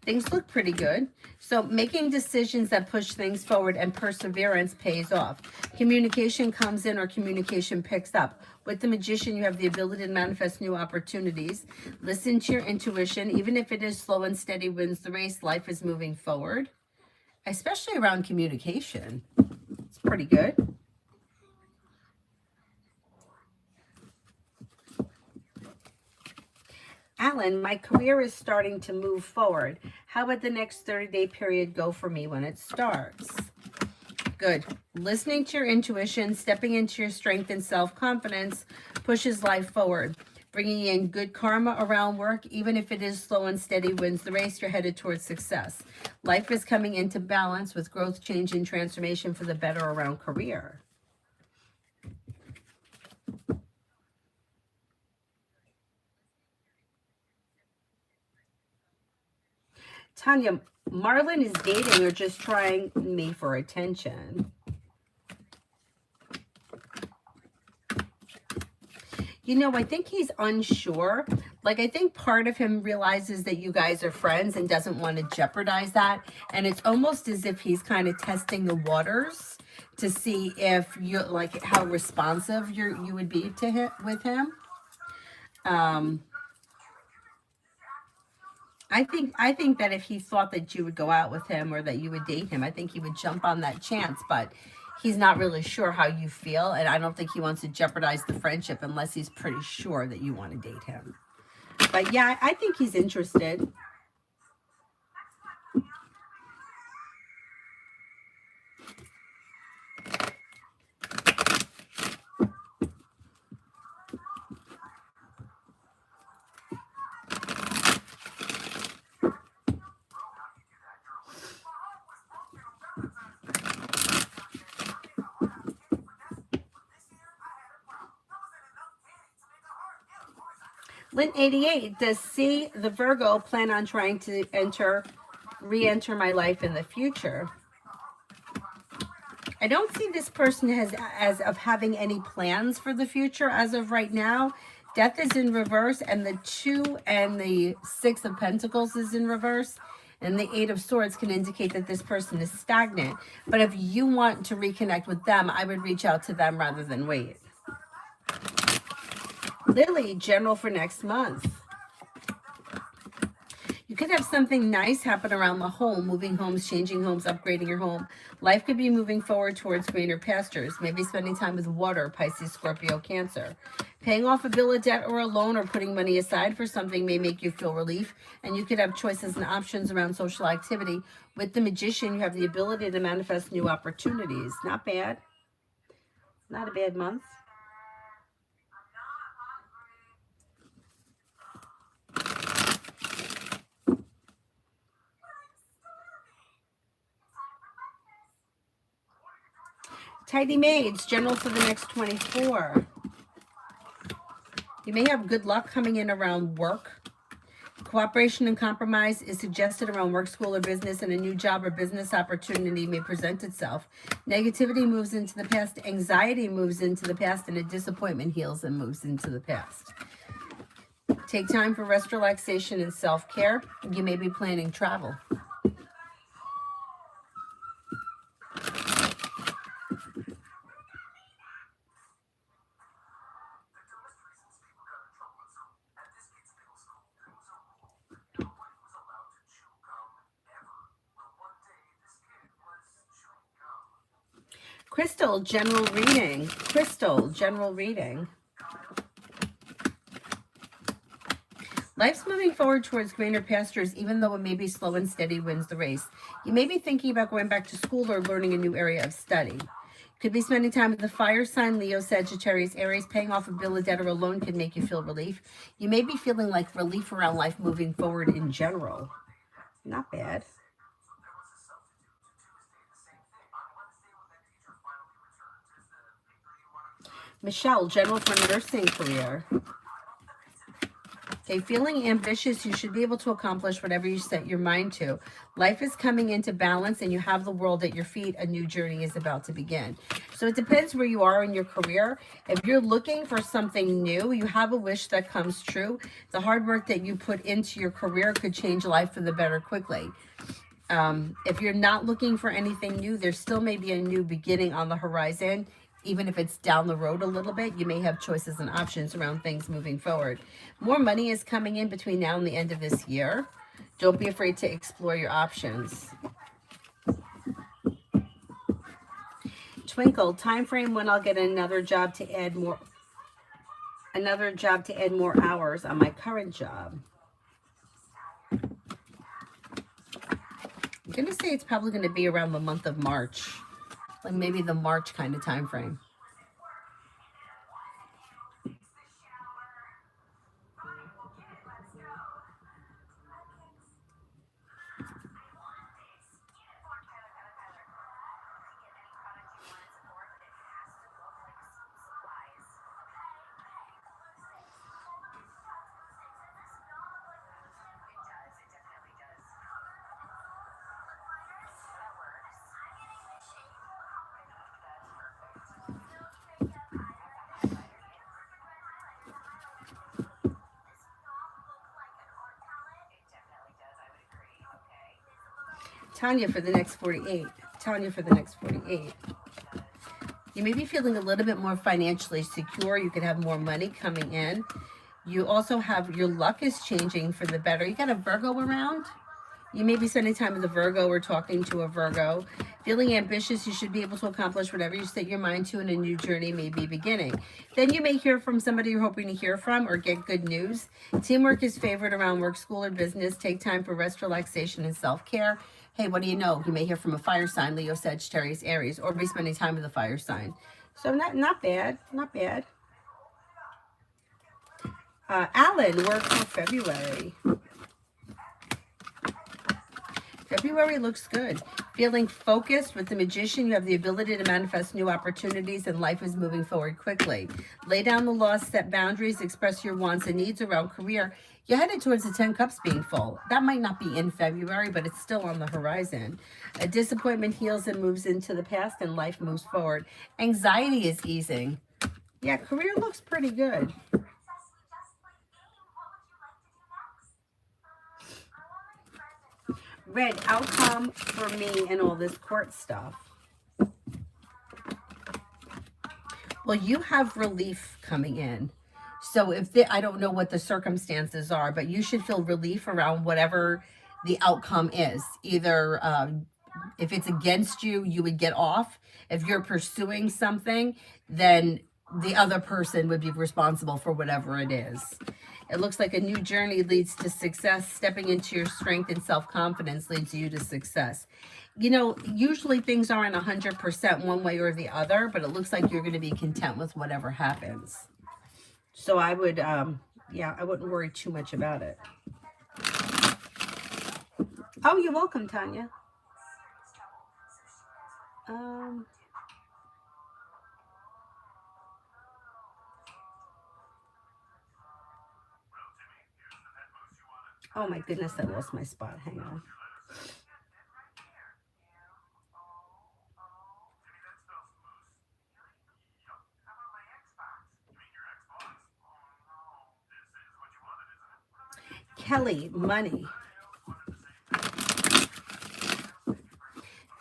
Things look pretty good. So making decisions that push things forward and perseverance pays off. Communication comes in or communication picks up. With the Magician, you have the ability to manifest new opportunities. Listen to your intuition. Even if it is slow and steady wins the race, life is moving forward. Especially around communication. It's pretty good. Alan, my career is starting to move forward. How about the next 30-day period go for me when it starts? Good. Listening to your intuition, stepping into your strength and self-confidence pushes life forward. Bringing in good karma around work, even if it is slow and steady, wins the race. You're headed towards success. Life is coming into balance with growth, change, and transformation for the better around career. Tanya, Marlon is dating or just trying me for attention? You know, I think he's unsure. Like, I think part of him realizes that you guys are friends and doesn't want to jeopardize that. And it's almost as if he's kind of testing the waters to see if you like how responsive you would be to him with him. I think that if he thought that you would go out with him or that you would date him, I think he would jump on that chance, but he's not really sure how you feel, and I don't think he wants to jeopardize the friendship unless he's pretty sure that you want to date him. But yeah, I think he's interested. Lynn 88, does C, the Virgo, plan on trying to re-enter my life in the future? I don't see this person as of having any plans for the future as of right now. Death is in reverse, and the 2 and the 6 of Pentacles is in reverse. And the 8 of Swords can indicate that this person is stagnant. But if you want to reconnect with them, I would reach out to them rather than wait. Lily, general for next month. You could have something nice happen around the home, moving homes, changing homes, upgrading your home. Life could be moving forward towards greener pastures, maybe spending time with water, Pisces, Scorpio, Cancer. Paying off a bill of debt or a loan or putting money aside for something may make you feel relief, and you could have choices and options around social activity. With the Magician, you have the ability to manifest new opportunities. Not bad. Not a bad month. Tidy Maids, general for the next 24. You may have good luck coming in around work. Cooperation and compromise is suggested around work, school, or business, and a new job or business opportunity may present itself. Negativity moves into the past. Anxiety moves into the past, and a disappointment heals and moves into the past. Take time for rest, relaxation, and self-care. You may be planning travel. Crystal, general reading. Crystal, general reading. Life's moving forward towards greener pastures, even though it may be slow and steady wins the race. You may be thinking about going back to school or learning a new area of study. Could be spending time with the fire sign, Leo, Sagittarius, Aries. Paying off a bill of debt or a loan could make you feel relief. You may be feeling like relief around life moving forward in general. Not bad. Michelle, general for nursing career. Okay, feeling ambitious, you should be able to accomplish whatever you set your mind to. Life is coming into balance and you have the world at your feet. A new journey is about to begin. So it depends where you are in your career. If you're looking for something new, you have a wish that comes true. The hard work that you put into your career could change life for the better quickly. If you're not looking for anything new, there still may be a new beginning on the horizon. Even if it's down the road a little bit, you may have choices and options around things moving forward. More money is coming in between now and the end of this year. Don't be afraid to explore your options. Twinkle, time frame when I'll get another job to add more hours on my current job. going to say it's probably going to be around the month of March. Like maybe the March kind of time frame. Tanya for the next 48. Tanya for the next 48. You may be feeling a little bit more financially secure. You could have more money coming in. You also have your luck is changing for the better. You got a Virgo around. You may be spending time with a Virgo or talking to a Virgo. Feeling ambitious, you should be able to accomplish whatever you set your mind to, and a new journey may be beginning. Then you may hear from somebody you're hoping to hear from or get good news. Teamwork is favored around work, school, or business. Take time for rest, relaxation, and self-care. Hey, what do you know? You may hear from a fire sign, Leo, Sagittarius, Aries, or be spending time with a fire sign. So not bad, not bad. Alan, work for February. February looks good. Feeling focused with the Magician, you have the ability to manifest new opportunities and life is moving forward quickly. Lay down the law, set boundaries, express your wants and needs around career. You're headed towards the 10 cups being full. That might not be in February, but it's still on the horizon. A disappointment heals and moves into the past and life moves forward. Anxiety is easing. Yeah, career looks pretty good. Red, outcome for me and all this court stuff. Well, you have relief coming in. So I don't know what the circumstances are, but you should feel relief around whatever the outcome is. Either if it's against you, you would get off. If you're pursuing something, then the other person would be responsible for whatever it is. It looks like a new journey leads to success. Stepping into your strength and self-confidence leads you to success. You know, usually things aren't 100% one way or the other, but it looks like you're going to be content with whatever happens. So I would, yeah, I wouldn't worry too much about it. Oh, you're welcome, Tanya. Oh my goodness, I lost my spot. Hang on. Kelly, money.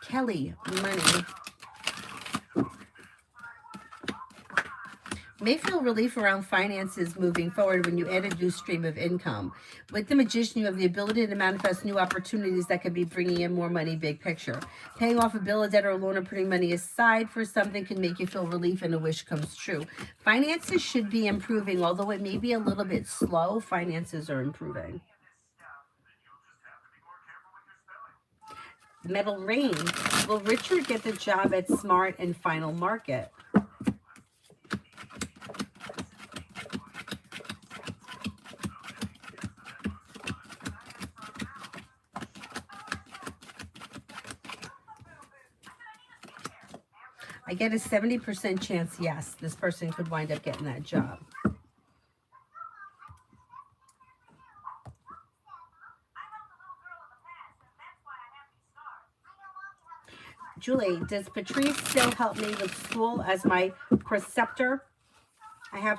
Kelly, money. May feel relief around finances moving forward when you add a new stream of income. With the Magician, you have the ability to manifest new opportunities that could be bringing in more money, big picture. Paying off a bill, a debt, or a loan, or putting money aside for something can make you feel relief and a wish comes true. Finances should be improving, although it may be a little bit slow. Finances are improving. Metal Rain. Will Richard get the job at Smart and Final Market? I get a 70% chance, yes, this person could wind up getting that job. Julie, does Patrice still help me with school as my preceptor? I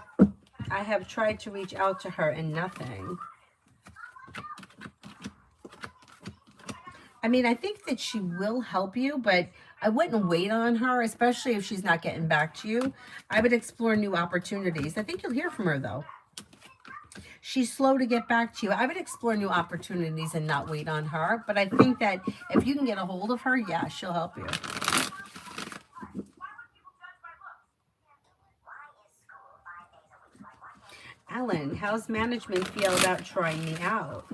have tried to reach out to her and nothing. I mean, I think that she will help you, but I wouldn't wait on her, especially if she's not getting back to you. I would explore new opportunities. I think you'll hear from her, though. She's slow to get back to you. I would explore new opportunities and not wait on her. But I think that if you can get a hold of her, yeah, she'll help you. Alan, how's management feel about trying me out?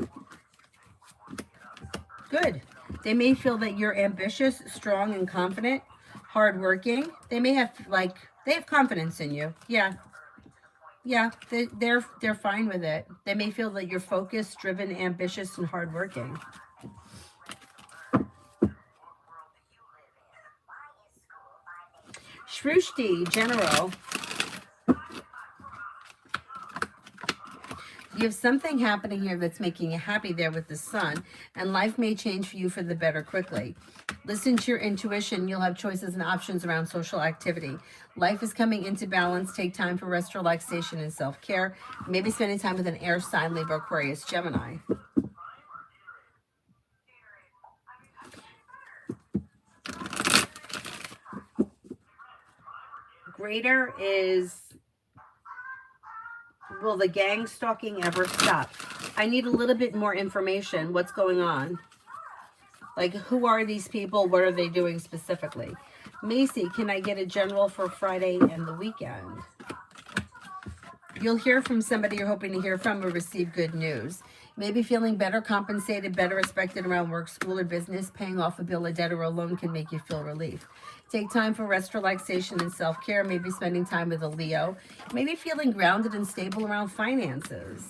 Good. They may feel that you're ambitious, strong, and confident, hardworking. They may have they have confidence in you. Yeah, yeah, they're fine with it. They may feel that you're focused, driven, ambitious, and hardworking. Shrushti, General. You have something happening here that's making you happy there with the sun, and life may change for you for the better quickly. Listen to your intuition. You'll have choices and options around social activity. Life is coming into balance. Take time for rest, relaxation, and self-care. Maybe spending time with an air sign, Libra, Aquarius, Gemini. Greater is, will the gang stalking ever stop? I need a little bit more information. What's going on? Like, who are these people? What are they doing specifically? Macy, can I get a general for Friday and the weekend? You'll hear from somebody you're hoping to hear from or receive good news. Maybe feeling better compensated, better respected around work, school, or business. Paying off a bill, a debt, or a loan can make you feel relief. Take time for rest, relaxation, and self-care. Maybe spending time with a Leo. Maybe feeling grounded and stable around finances.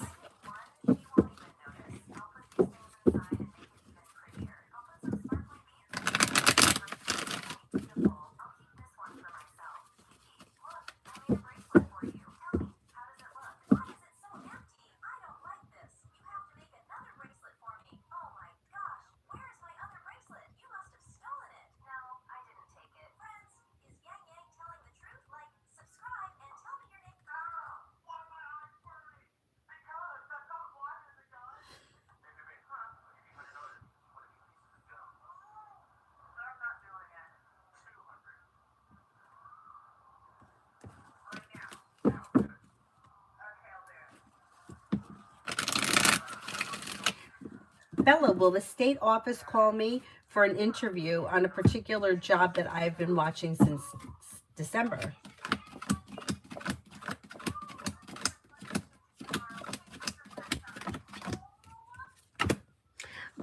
Bella, will the state office call me for an interview on a particular job that I've been watching since December?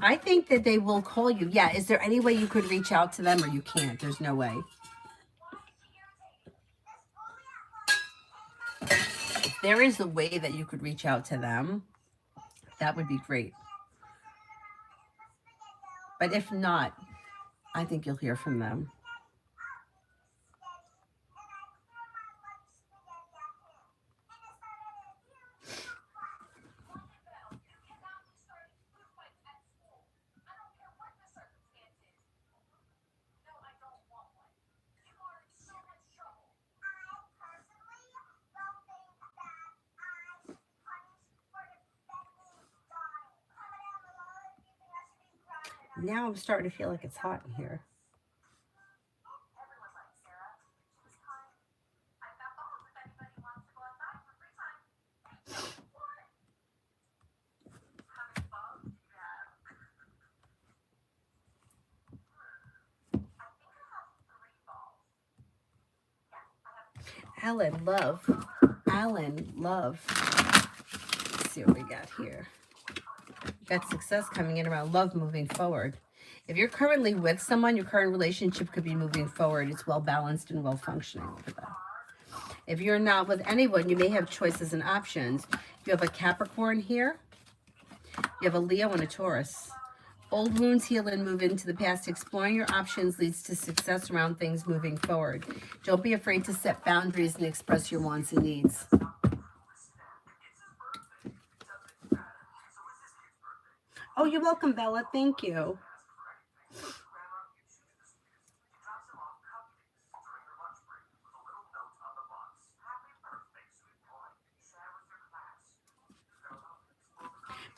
I think that they will call you. Yeah, is there any way you could reach out to them, or you can't? There's no way. If there is a way that you could reach out to them, that would be great. But if not, I think you'll hear from them. Now I'm starting to feel like it's hot in here. Alan, love. Alan, love. Let's see what we got here. Got success coming in around love, moving forward. If you're currently with someone, your current relationship could be moving forward. It's well balanced and well functioning over there. If you're not with anyone, you may have choices and options. You have a Capricorn here. You have a Leo and a Taurus. Old wounds heal and move into the past. Exploring your options leads to success around things moving forward. Don't be afraid to set boundaries and express your wants and needs. Oh, you're welcome, Bella. Thank you.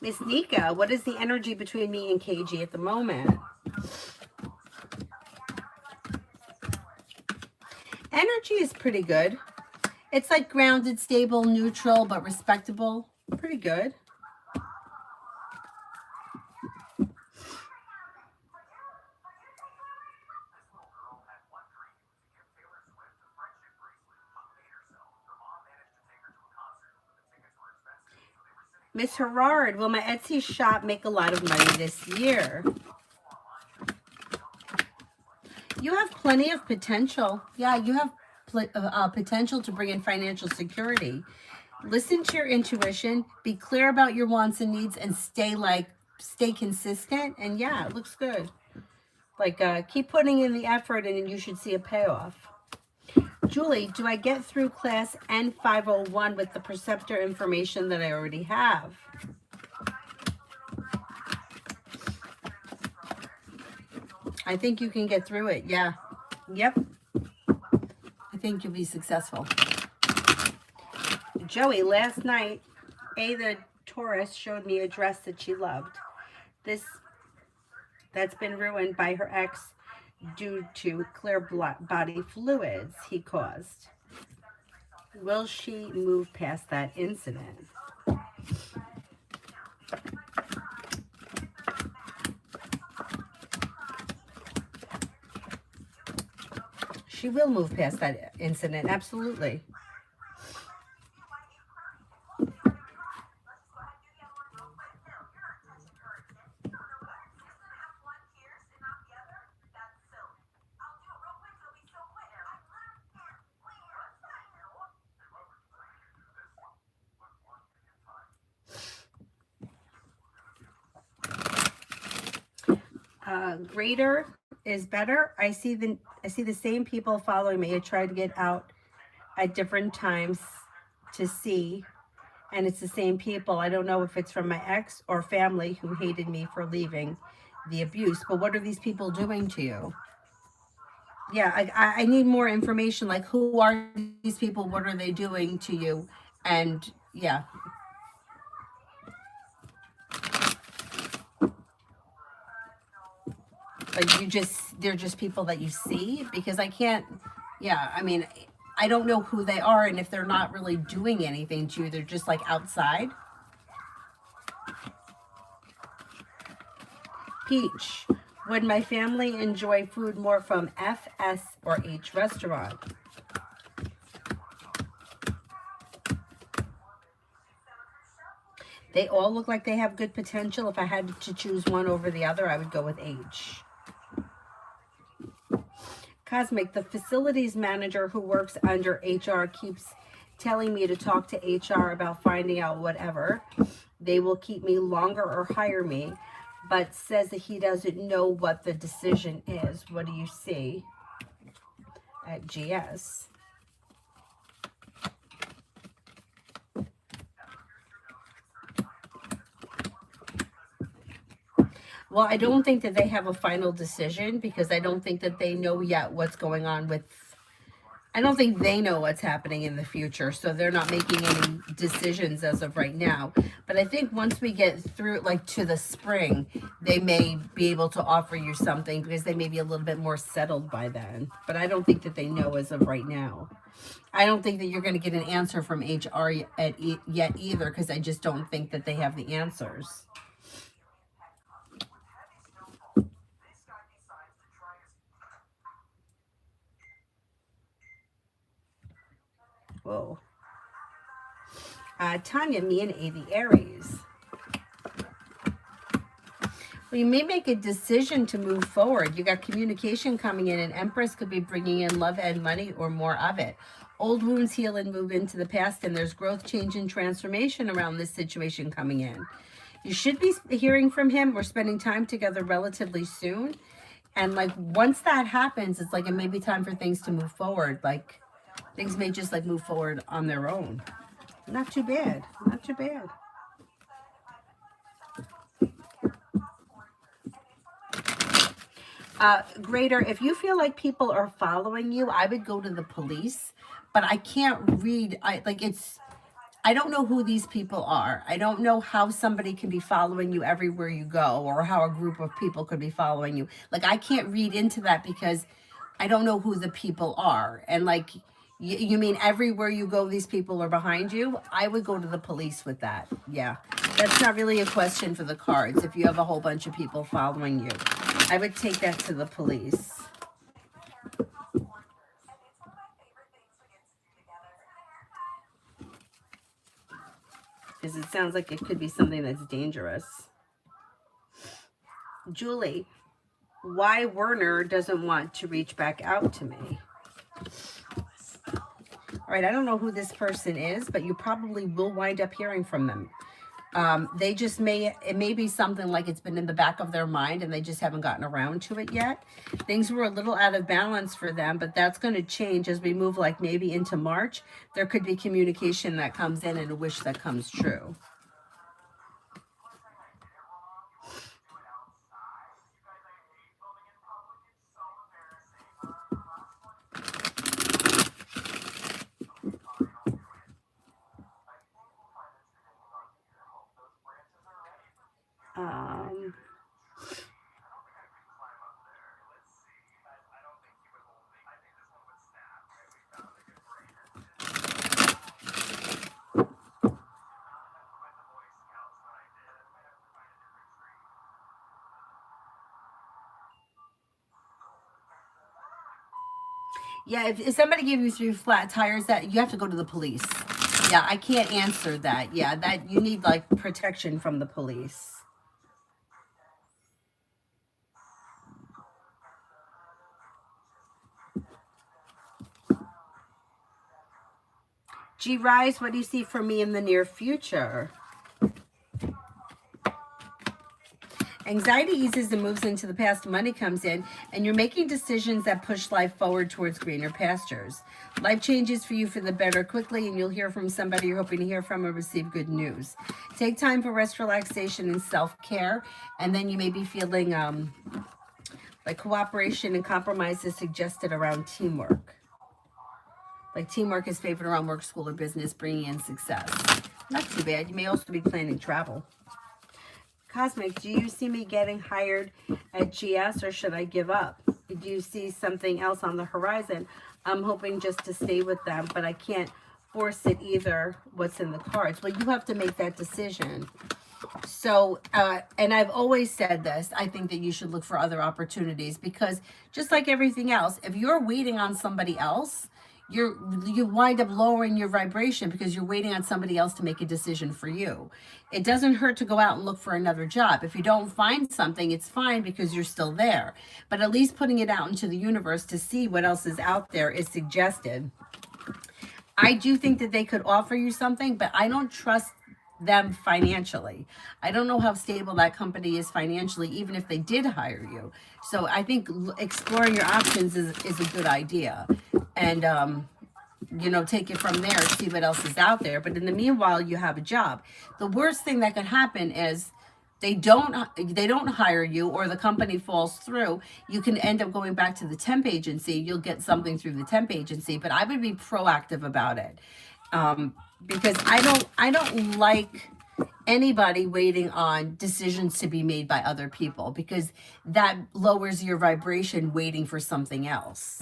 Miss Nika, what is the energy between me and KG at the moment? Energy is pretty good. It's like grounded, stable, neutral, but respectable. Pretty good. Miss Herard, will my Etsy shop make a lot of money this year? You have plenty of potential. Yeah, you have potential to bring in financial security. Listen to your intuition, be clear about your wants and needs, and stay consistent. And yeah, it looks good. Like keep putting in the effort and you should see a payoff. Julie, do I get through class N501 with the preceptor information that I already have? I think you can get through it. Yeah. Yep. I think you'll be successful. Joey, last night, the Taurus showed me a dress that she loved. That's been ruined by her ex due to clear body fluids he caused. Will she move past that incident? She will move past that incident, absolutely. Greater is better. I see the same people following me. I try to get out at different times to see, and it's the same people. I don't know if it's from my ex or family who hated me for leaving the abuse, but what are these people doing to you? Yeah, I need more information, like who are these people, what are they doing to you? And yeah, like they're just people that you see, because I can't, yeah, I mean, I don't know who they are, and if they're not really doing anything to you, they're just like outside. Peach, would my family enjoy food more from F, S, or H restaurant? They all look like they have good potential. If I had to choose one over the other, I would go with H. Cosmic, the facilities manager who works under HR keeps telling me to talk to HR about finding out whatever. They will keep me longer or hire me, but says that he doesn't know what the decision is. What do you see at GS? Well, I don't think that they have a final decision, because I don't think that they know yet what's going on with, I don't think they know what's happening in the future. So they're not making any decisions as of right now. But I think once we get through, like to the spring, they may be able to offer you something, because they may be a little bit more settled by then. But I don't think that they know as of right now. I don't think that you're going to get an answer from HR yet either, because I just don't think that they have the answers. Whoa. Tanya, me and A, the Aries. Well, you may make a decision to move forward. You got communication coming in, and Empress could be bringing in love and money or more of it. Old wounds heal and move into the past, and there's growth, change, and transformation around this situation coming in. You should be hearing from him or spending time together relatively soon. And like once that happens, it's like it may be time for things to move forward. Like things may just like move forward on their own. Not too bad. Not too bad. Greater, if you feel like people are following you, I would go to the police. But I can't read. I don't know who these people are. I don't know how somebody can be following you everywhere you go, or how a group of people could be following you. Like, I can't read into that, because I don't know who the people are. And like, you mean everywhere you go, these people are behind you? I would go to the police with that. Yeah. That's not really a question for the cards. If you have a whole bunch of people following you, I would take that to the police. Because it sounds like it could be something that's dangerous. Julie, why Werner doesn't want to reach back out to me. All right, I don't know who this person is, but you probably will wind up hearing from them. They just it may be something like it's been in the back of their mind and they just haven't gotten around to it yet. Things were a little out of balance for them, but that's going to change as we move like maybe into March. There could be communication that comes in and a wish that comes true. Um, yeah, if somebody gave you 3 flat tires, that you have to go to the police. Yeah, I can't answer that. Yeah, that you need like protection from the police. G Rise, what do you see for me in the near future? Anxiety eases and moves into the past, money comes in, and you're making decisions that push life forward towards greener pastures. Life changes for you for the better quickly, and you'll hear from somebody you're hoping to hear from or receive good news. Take time for rest, relaxation, and self-care, and then you may be feeling like cooperation and compromise is suggested around teamwork. Like teamwork is favored around work, school, or business, bringing in success. Not too bad. You may also be planning travel. Cosmic, do you see me getting hired at GS or should I give up? Do you see something else on the horizon? I'm hoping just to stay with them, but I can't force it either. What's in the cards? Well, you have to make that decision. So, and I've always said this, I think that you should look for other opportunities because just like everything else, if you're waiting on somebody else, you wind up lowering your vibration because you're waiting on somebody else to make a decision for you. It doesn't hurt to go out and look for another job. If you don't find something, it's fine because you're still there. But at least putting it out into the universe to see what else is out there is suggested. I do think that they could offer you something, but I don't trust them financially. I don't know how stable that company is financially, even if they did hire you. So I think exploring your options is a good idea. And, take it from there, see what else is out there. But in the meanwhile, you have a job. The worst thing that could happen is they don't hire you or the company falls through. You can end up going back to the temp agency. You'll get something through the temp agency, but I would be proactive about it. Because I don't like anybody waiting on decisions to be made by other people because that lowers your vibration waiting for something else.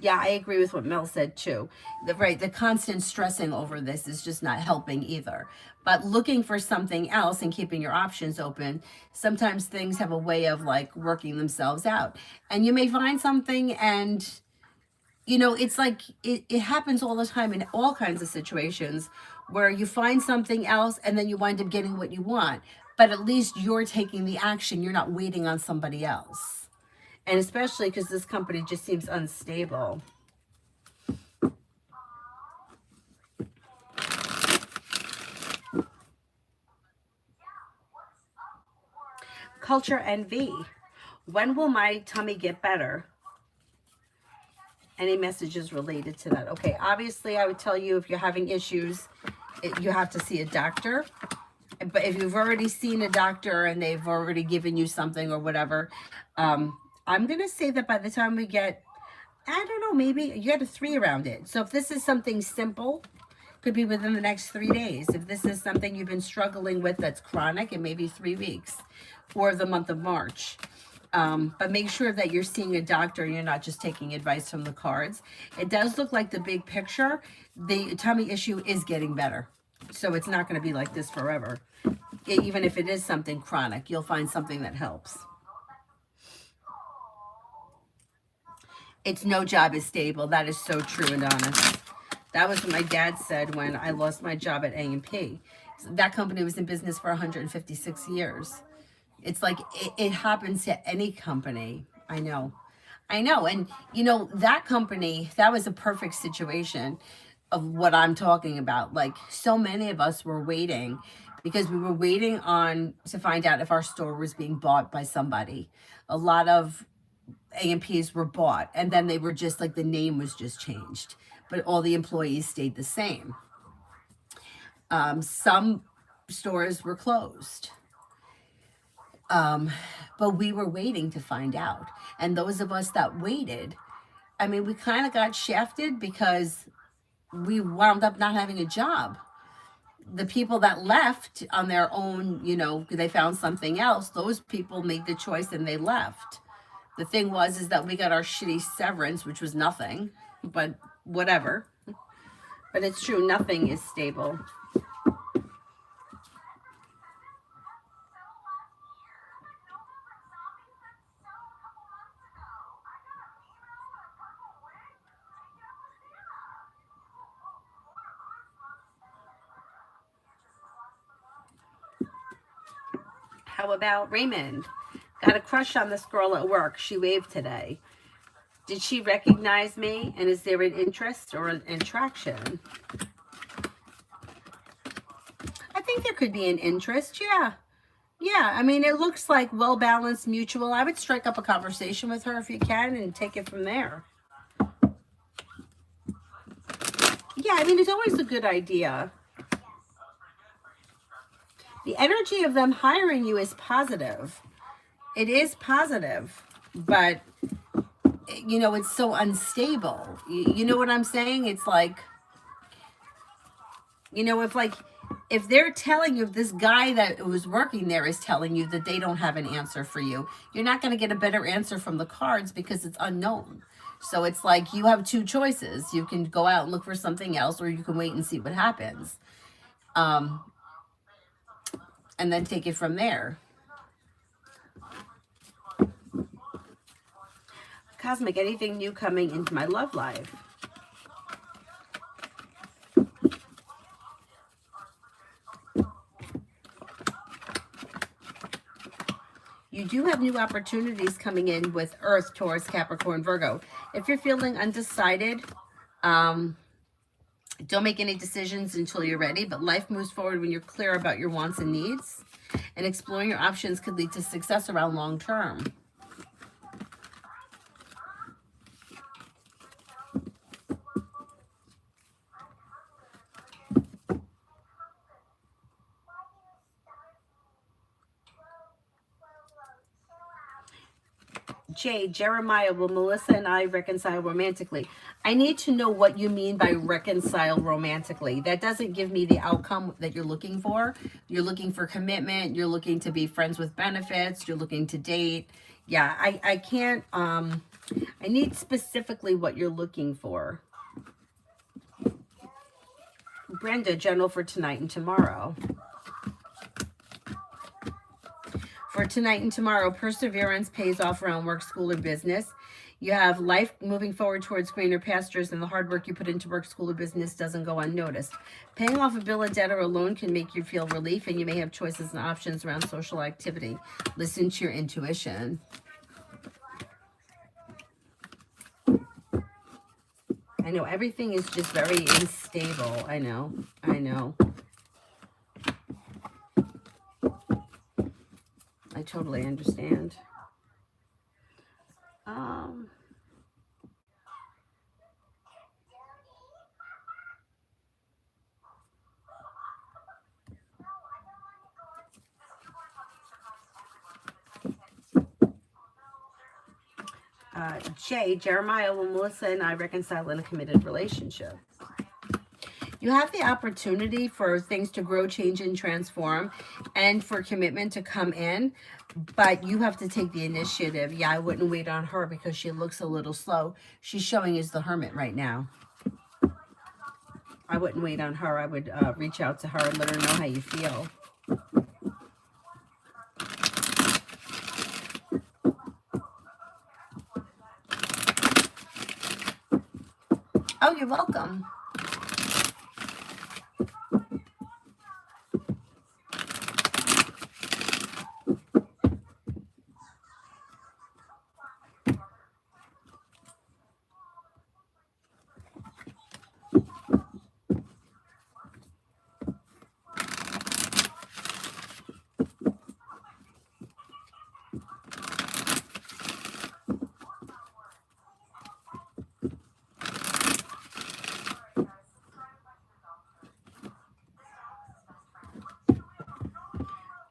Yeah, I agree with what Mel said too. The constant stressing over this is just not helping either. But looking for something else and keeping your options open, sometimes things have a way of like working themselves out. And you may find something and it's like it happens all the time in all kinds of situations where you find something else and then you wind up getting what you want. But at least you're taking the action. You're not waiting on somebody else. And especially because this company just seems unstable. Culture envy. When will my tummy get better? Any messages related to that? Okay, obviously I would tell you if you're having issues, you have to see a doctor. But if you've already seen a doctor and they've already given you something or whatever, I'm going to say that by the time we get, I don't know, maybe you get a 3 around it. So if this is something simple, could be within the next 3 days. If this is something you've been struggling with that's chronic, it may be 3 weeks or the month of March. But make sure that you're seeing a doctor and you're not just taking advice from the cards. It does look like the big picture, the tummy issue is getting better. So it's not going to be like this forever. Even if it is something chronic, you'll find something that helps. It's no job is stable. That is so true and honest. That was what my dad said when I lost my job at A&P. That company was in business for 156 years. It's like it happens to any company. I know. I know. And, that company, that was a perfect situation of what I'm talking about. Like, so many of us were waiting because we were waiting on to find out if our store was being bought by somebody. A lot of A&Ps were bought, and then they were just like the name was just changed, but all the employees stayed the same. Some stores were closed. But we were waiting to find out. And those of us that waited, I mean, we kind of got shafted because we wound up not having a job. The people that left on their own, they found something else, those people made the choice and they left. The thing is that we got our shitty severance, which was nothing, but whatever. But it's true, nothing is stable. How about Raymond? Got a crush on this girl at work. She waved today. Did she recognize me? And is there an interest or an attraction? I think there could be an interest. Yeah. Yeah. I mean, it looks like well-balanced, mutual. I would strike up a conversation with her if you can and take it from there. Yeah. I mean, it's always a good idea. The energy of them hiring you is positive. It is positive, but it's so unstable. You know what I'm saying? It's like, if they're telling you, if this guy that was working there is telling you that they don't have an answer for you, you're not going to get a better answer from the cards because it's unknown. So it's like you have two choices. You can go out and look for something else, or you can wait and see what happens. And then take it from there. Cosmic, anything new coming into my love life? You do have new opportunities coming in with Earth, Taurus, Capricorn, Virgo. If you're feeling undecided, don't make any decisions until you're ready, but life moves forward when you're clear about your wants and needs. And exploring your options could lead to success around long term. Jay, Jeremiah, will Melissa and I reconcile romantically? I need to know what you mean by reconcile romantically. That doesn't give me the outcome that you're looking for. You're looking for commitment. You're looking to be friends with benefits. You're looking to date. Yeah, I can't, I need specifically what you're looking for. Brenda, general for tonight and tomorrow. For tonight and tomorrow, perseverance pays off around work, school, or business. You have life moving forward towards greener pastures, and the hard work you put into work, school, or business doesn't go unnoticed. Paying off a bill, a debt, or a loan can make you feel relief, and you may have choices and options around social activity. Listen to your intuition. I know everything is just very unstable. I know. I totally understand. Jay, Jeremiah, will Melissa and I reconcile in a committed relationship? You have the opportunity for things to grow, change, and transform, and for commitment to come in, but you have to take the initiative. Yeah, I wouldn't wait on her because she looks a little slow. She's showing as the Hermit right now. I wouldn't wait on her. I would reach out to her and let her know how you feel. Oh, you're welcome.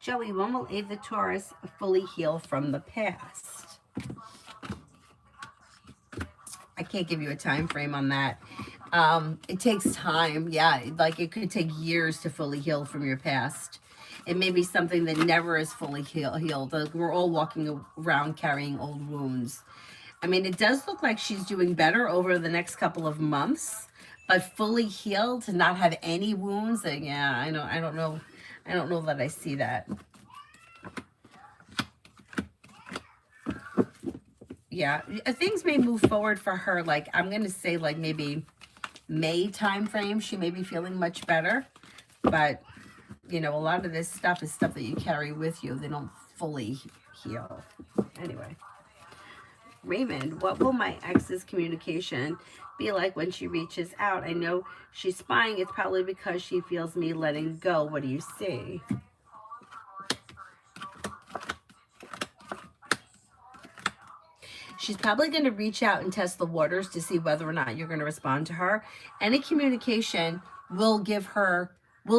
Joey, when will aid the Taurus fully heal from the past? I can't give you a time frame on that. It takes time. Yeah, like it could take years to fully heal from your past. It may be something that never is fully healed. Like we're all walking around carrying old wounds. I mean, it does look like she's doing better over the next couple of months, but fully healed to not have any wounds. Yeah, I know. I don't know. I don't know that I see that. Yeah, things may move forward for her. Like I'm gonna say, like maybe May time frame. She may be feeling much better, but you know, a lot of this stuff is stuff that you carry with you. They don't fully heal. Anyway, Raymond, what will my ex's communication be like when she reaches out? I know she's spying. It's probably because she feels me letting go. What do you see? She's probably going to reach out and test the waters to see whether or not you're going to respond to her. Any communication will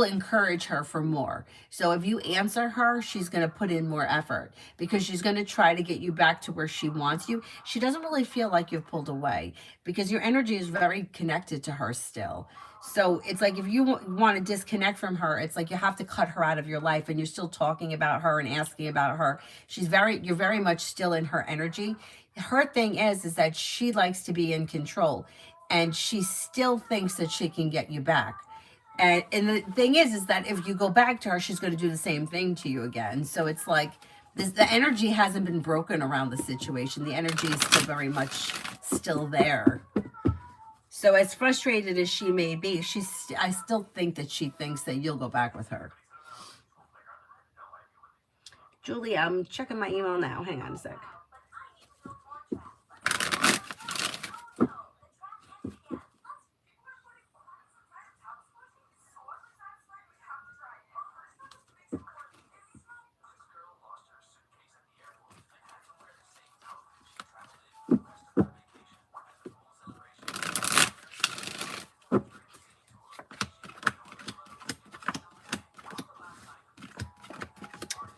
encourage her for more. So if you answer her, she's going to put in more effort because she's going to try to get you back to where she wants you. She doesn't really feel like you've pulled away because your energy is very connected to her still. So it's like if you want to disconnect from her, it's like you have to cut her out of your life and you're still talking about her and asking about her. You're very much still in her energy. Her thing is that she likes to be in control and she still thinks that she can get you back. And the thing is that if you go back to her, she's going to do the same thing to you again. So it's like the energy hasn't been broken around the situation. The energy is still very much still there. So as frustrated as she may be, I still think that she thinks that you'll go back with her. Julie, I'm checking my email now. Hang on a sec.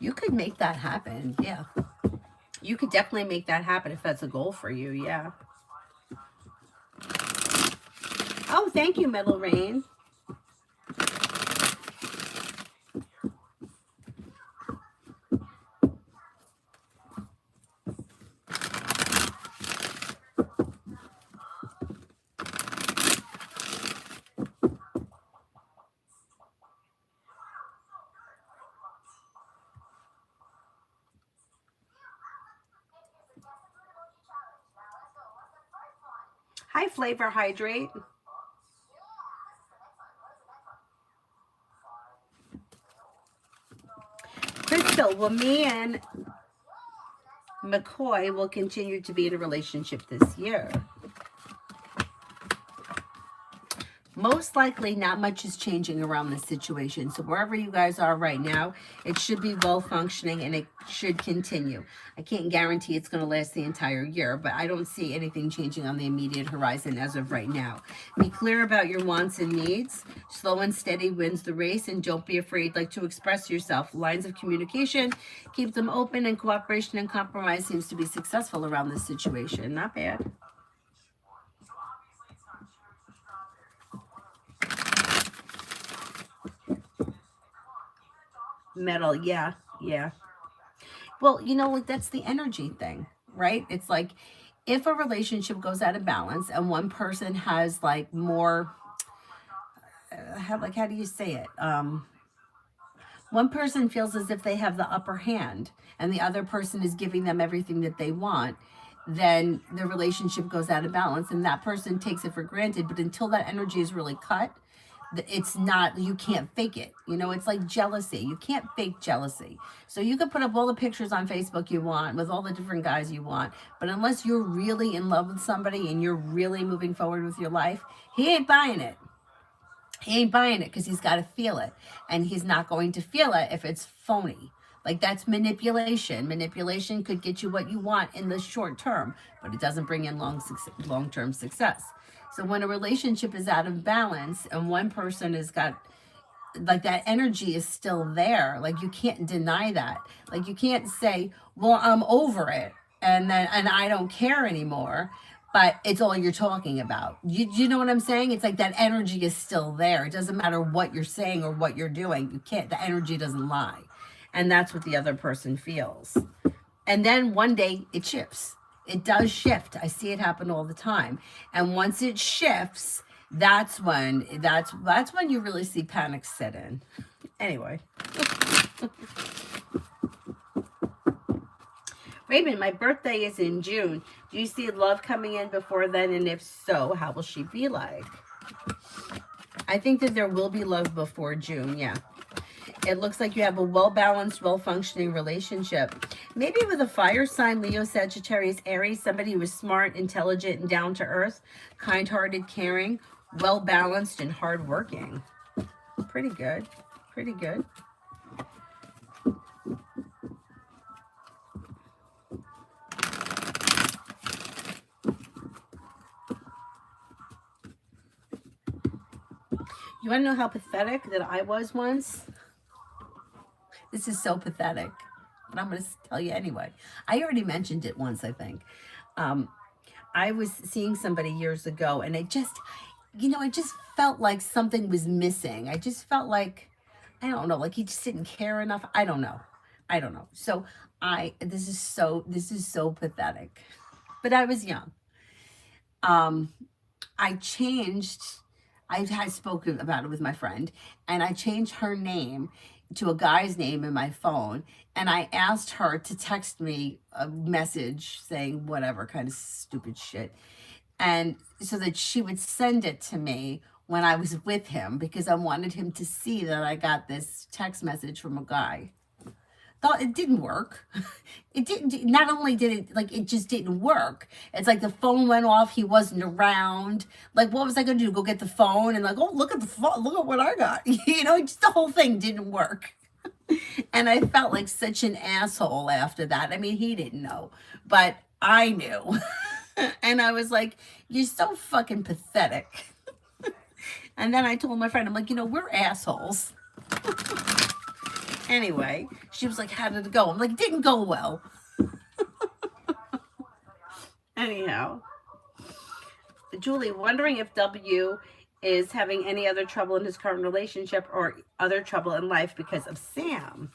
You could make that happen. Yeah. You could definitely make that happen if that's a goal for you. Yeah. Oh, thank you, Metal Rain. Hi, Flavor Hydrate. Crystal, well, me and McCoy will continue to be in a relationship this year. Most likely not much is changing around this situation. So wherever you guys are right now, it should be well functioning and it should continue. I can't guarantee it's going to last the entire year, but I don't see anything changing on the immediate horizon as of right now. Be clear about your wants and needs. Slow and steady wins the race, and don't be afraid to express yourself. Lines of communication, keep them open, and cooperation and compromise seems to be successful around this situation. Not bad. Metal, yeah. Well, that's the energy thing, right? It's like if a relationship goes out of balance and one person has more, how do you say it? One person feels as if they have the upper hand and the other person is giving them everything that they want, then the relationship goes out of balance and that person takes it for granted. But until that energy is really cut, it's not, you can't fake it. It's like jealousy. You can't fake jealousy. So you could put up all the pictures on Facebook you want with all the different guys you want, but unless you're really in love with somebody and you're really moving forward with your life, he ain't buying it. He ain't buying it because he's got to feel it, and he's not going to feel it if it's phony. That's manipulation. Manipulation could get you what you want in the short term, but it doesn't bring in long-term success. So when a relationship is out of balance and one person has got like that energy is still there. Like you can't deny that. Like you can't say, well, I'm over it and I don't care anymore, but it's all you're talking about. You know what I'm saying? It's like that energy is still there. It doesn't matter what you're saying or what you're doing. You can't, the energy doesn't lie. And that's what the other person feels. And then one day it shifts. It does shift. I see it happen all the time. And once it shifts, that's when you really see panic set in. Anyway. Raymond, my birthday is in June. Do you see love coming in before then? And if so, how will she be like? I think that there will be love before June, yeah. It looks like you have a well-balanced, well-functioning relationship. Maybe with a fire sign, Leo, Sagittarius, Aries, somebody who is smart, intelligent, and down-to-earth, kind-hearted, caring, well-balanced, and hardworking. Pretty good. Pretty good. You want to know how pathetic that I was once? This is so pathetic, but I'm going to tell you anyway. I already mentioned it once, I think. I was seeing somebody years ago, and it just, it just felt like something was missing. I just felt like, I don't know, like he just didn't care enough. I don't know. So this is so pathetic. But I was young. I changed. I had spoken about it with my friend, and I changed her name to a guy's name in my phone, and I asked her to text me a message saying whatever kind of stupid shit, and so that she would send it to me when I was with him, because I wanted him to see that I got this text message from a guy. Thought it didn't work. It didn't. Not only did it, like, it just didn't work. It's like the phone went off. He wasn't around. Like, what was I gonna do? Go get the phone and like, oh, look at the phone. Look at what I got. Just the whole thing didn't work. And I felt like such an asshole after that. I mean, he didn't know, but I knew. And I was like, you're so fucking pathetic. And then I told my friend, I'm like, we're assholes. Anyway, she was like, how did it go? I'm like, it didn't go well. Anyhow. Julie, wondering if W is having any other trouble in his current relationship or other trouble in life because of Sam.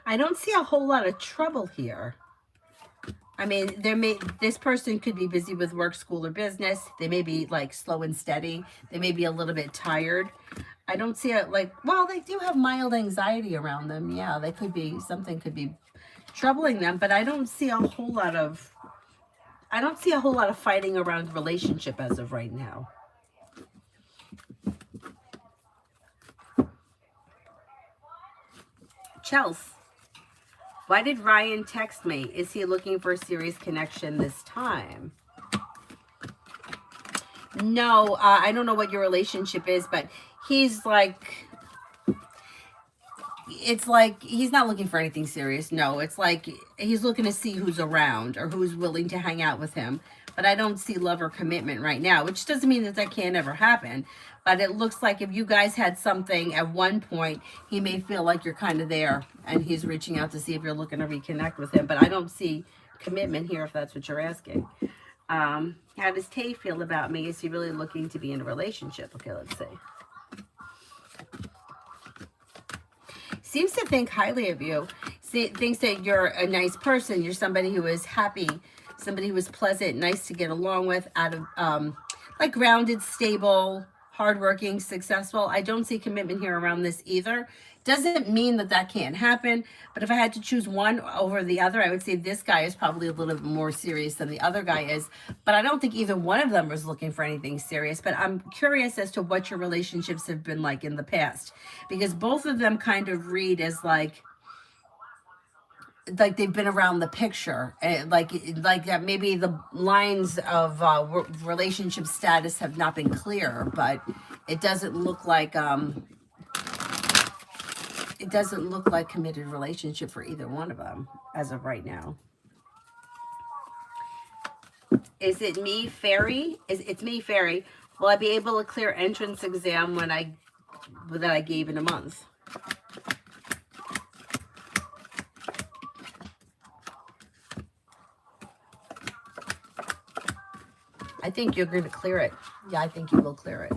I don't see a whole lot of trouble here. I mean, this person could be busy with work, school, or business. They may be like slow and steady. They may be a little bit tired. I don't see it like, well, they do have mild anxiety around them. Yeah, something could be troubling them, but I don't see a whole lot of fighting around the relationship as of right now. Chelsea. Why did Ryan text me? Is he looking for a serious connection this time? No, I don't know what your relationship is, but he's like, it's like he's not looking for anything serious. No, it's like he's looking to see who's around or who's willing to hang out with him. But I don't see love or commitment right now, which doesn't mean that can't ever happen. But it looks like if you guys had something at one point, he may feel like you're kind of there and he's reaching out to see if you're looking to reconnect with him. But I don't see commitment here, if that's what you're asking. How does Tay feel about me? Is he really looking to be in a relationship? Okay, let's see. Seems to think highly of you. Thinks that you're a nice person. You're somebody who is happy, somebody who is pleasant, nice to get along with, out of like grounded, stable, hardworking, successful. I don't see commitment here around this either. Doesn't mean that can't happen, but if I had to choose one over the other, I would say this guy is probably a little bit more serious than the other guy is, but I don't think either one of them was looking for anything serious. But I'm curious as to what your relationships have been like in the past, because both of them kind of read as like they've been around the picture, like that maybe the lines of relationship status have not been clear, but it doesn't look like committed relationship for either one of them as of right now. Is it me, Fairy? It's me, Fairy. Will I be able to clear entrance exam that I gave in a month? I think you're going to clear it. Yeah, I think you will clear it.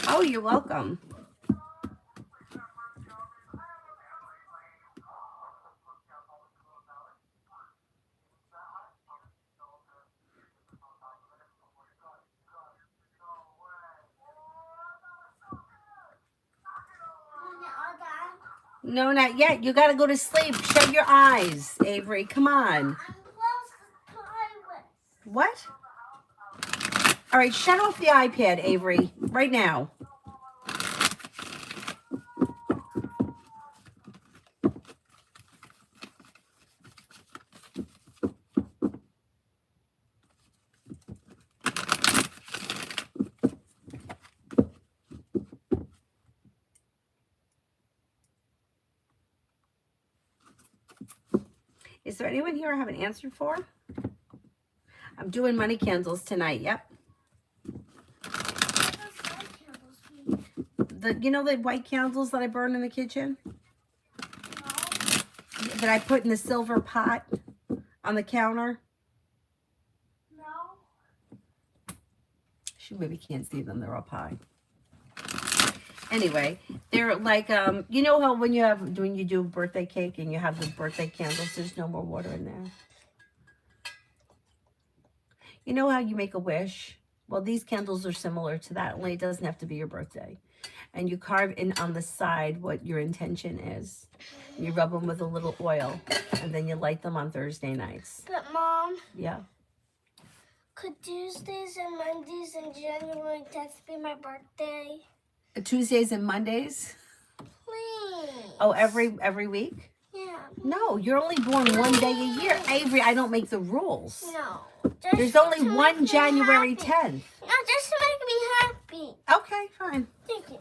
Oh, you're welcome. No, not yet. You got to go to sleep. Shut your eyes, Avery. Come on. I'm close to toilet. What? All right, shut off the iPad, Avery, right now. Is there anyone here I haven't answered for? I'm doing money candles tonight. Yep. You know the white candles that I burn in the kitchen? That I put in the silver pot on the counter? No. She maybe can't see them. They're up high. Anyway, they're like, you know how when you do birthday cake and you have the birthday candles, there's no more water in there. You know how you make a wish? Well, these candles are similar to that, only it doesn't have to be your birthday. And you carve in on the side what your intention is. You rub them with a little oil, and then you light them on Thursday nights. But Mom, Yeah. could Tuesdays and Mondays in January 10th be my birthday? Tuesdays and Mondays? Please. Oh, every week? Yeah. No, you're only born one day a year. Avery, I don't make the rules. No. There's only to one make me January happy. 10th. No, just to make me happy. Okay, fine. Thank you.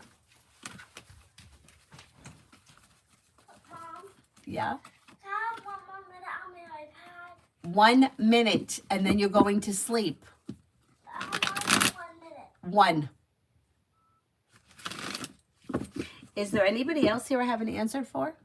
Mom, Yeah. can I have 1 more minute on my iPad? 1 minute, and then you're going to sleep. I want 1 minute. 1. Is there anybody else here I haven't answered for?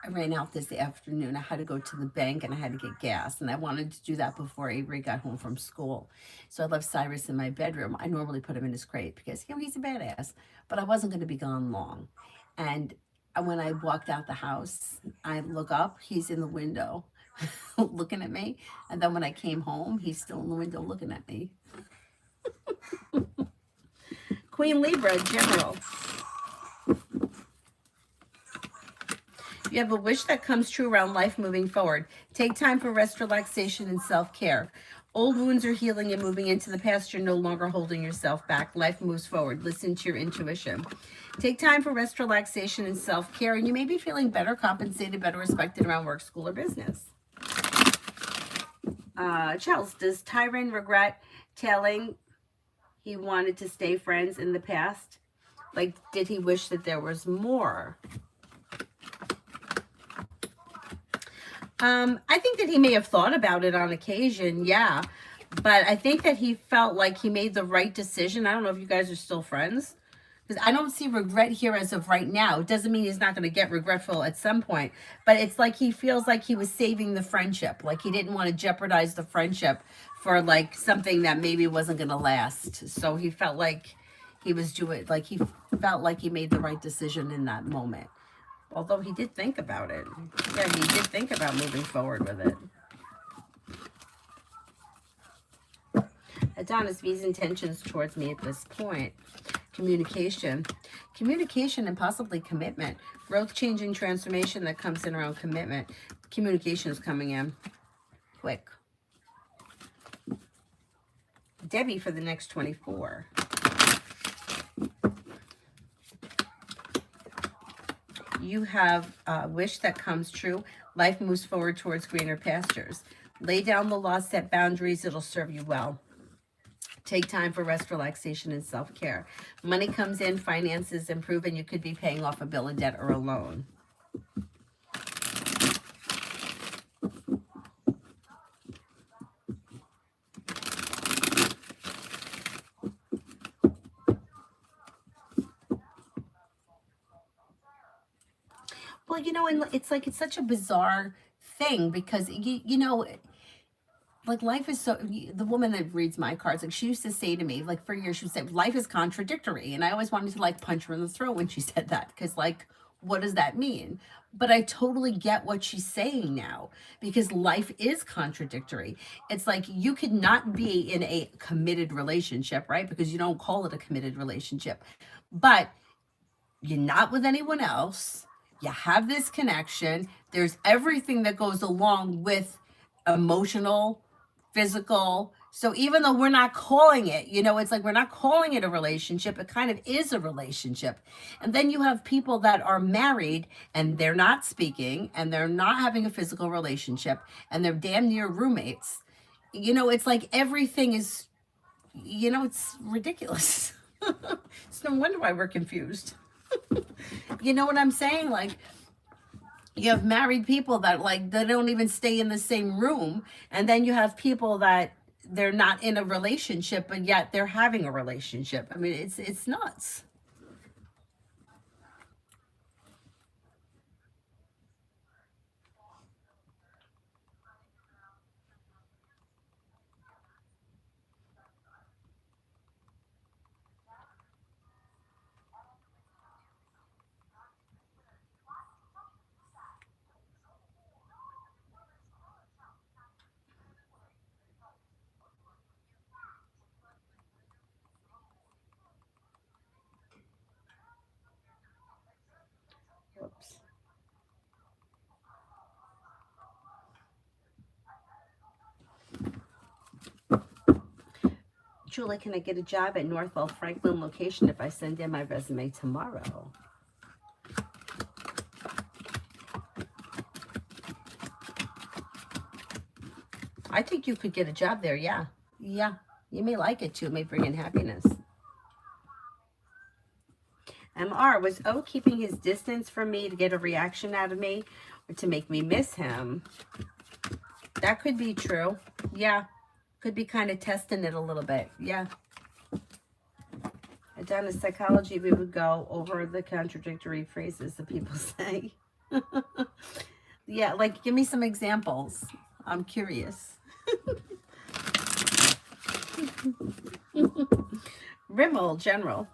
I ran out this afternoon. I had to go to the bank and I had to get gas. And I wanted to do that before Avery got home from school. So I left Cyrus in my bedroom. I normally put him in his crate because, you know, he's a badass. But I wasn't going to be gone long. And when I walked out the house, I look up. He's in the window looking at me. And then when I came home, he's still in the window looking at me. Queen Libra, General. You have a wish that comes true around life moving forward. Take time for rest, relaxation, and self-care. Old wounds are healing and moving into the past. You're no longer holding yourself back. Life moves forward. Listen to your intuition. Take time for rest, relaxation, and self-care. And you may be feeling better compensated, better respected around work, school, or business. Charles, does Tyron regret telling he wanted to stay friends in the past? Like, did he wish that there was more? I think that he may have thought about it on occasion, yeah. But I think that he felt like he made the right decision. I don't know if you guys are still friends. Because I don't see regret here as of right now. It doesn't mean he's not going to get regretful at some point. But it's like he feels like he was saving the friendship. Like he didn't want to jeopardize the friendship for like something that maybe wasn't going to last. So he felt like he was doing, like he felt like he made the right decision in that moment. Although he did think about it. Yeah, he did think about moving forward with it. Adonis, V's intentions towards me at this point. Communication. Communication and possibly commitment. Growth, change, and transformation that comes in around commitment. Communication is coming in. Quick. Debbie for the next 24. You have a wish that comes true. Life moves forward towards greener pastures. Lay down the law, set boundaries. It'll serve you well. Take time for rest, relaxation, and self-care. Money comes in, finances improve, and you could be paying off a bill of debt or a loan. Well, you know, and it's like, it's such a bizarre thing because, you know, like life is so, the woman that reads my cards, like she used to say to me, like for years, she would say, life is contradictory. And I always wanted to like punch her in the throat when she said that. Cause like, what does that mean? But I totally get what she's saying now because life is contradictory. It's like you could not be in a committed relationship, right? Because you don't call it a committed relationship, but you're not with anyone else. You have this connection. There's everything that goes along with emotional, physical. So even though we're not calling it, you know, it's like we're not calling it a relationship, it kind of is a relationship. And then you have people that are married and they're not speaking and they're not having a physical relationship and they're damn near roommates. You know, it's like everything is, you know, it's ridiculous. It's no wonder why we're confused. You know what I'm saying? Like, you have married people that like they don't even stay in the same room, and then you have people that they're not in a relationship but yet they're having a relationship. I mean, it's nuts. Whoops. Julie, can I get a job at Northwell Franklin location if I send in my resume tomorrow? I think you could get a job there. Yeah. Yeah. You may like it too. It may bring in happiness. MR, was O keeping his distance from me to get a reaction out of me or to make me miss him? That could be true. Yeah. Could be kind of testing it a little bit. Yeah. Down in psychology, we would go over the contradictory phrases that people say. Yeah, like give me some examples. I'm curious. Rimmel, general.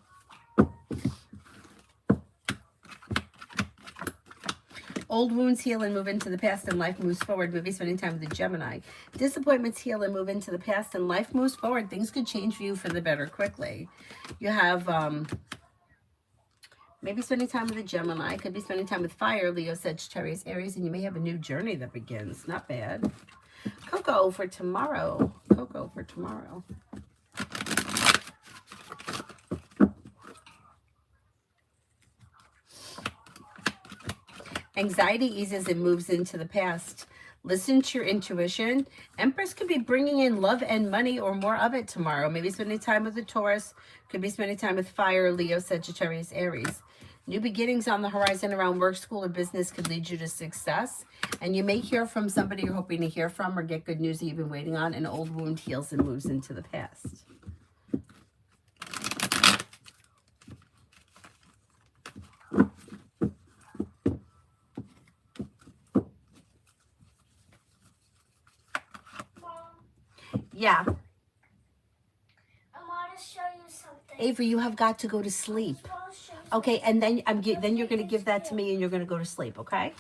Old wounds heal and move into the past and life moves forward. Maybe spending time with the Gemini. Disappointments heal and move into the past and life moves forward. Things could change for you for the better quickly. You have maybe spending time with the Gemini. Could be spending time with fire, Leo, Sagittarius, Aries, and you may have a new journey that begins. Not bad. Coco for tomorrow. Coco for tomorrow. Anxiety eases and moves into the past. Listen to your intuition. Empress could be bringing in love and money or more of it tomorrow. Maybe spending time with the Taurus. Could be spending time with fire, Leo, Sagittarius, Aries. New beginnings on the horizon around work, school, or business could lead you to success. And you may hear from somebody you're hoping to hear from or get good news that you've been waiting on. An old wound heals and moves into the past. Yeah. I want to show you something. Avery, you have got to go to sleep. I want to show Okay, and then then you're going to give that to me and you're going to go to sleep, okay?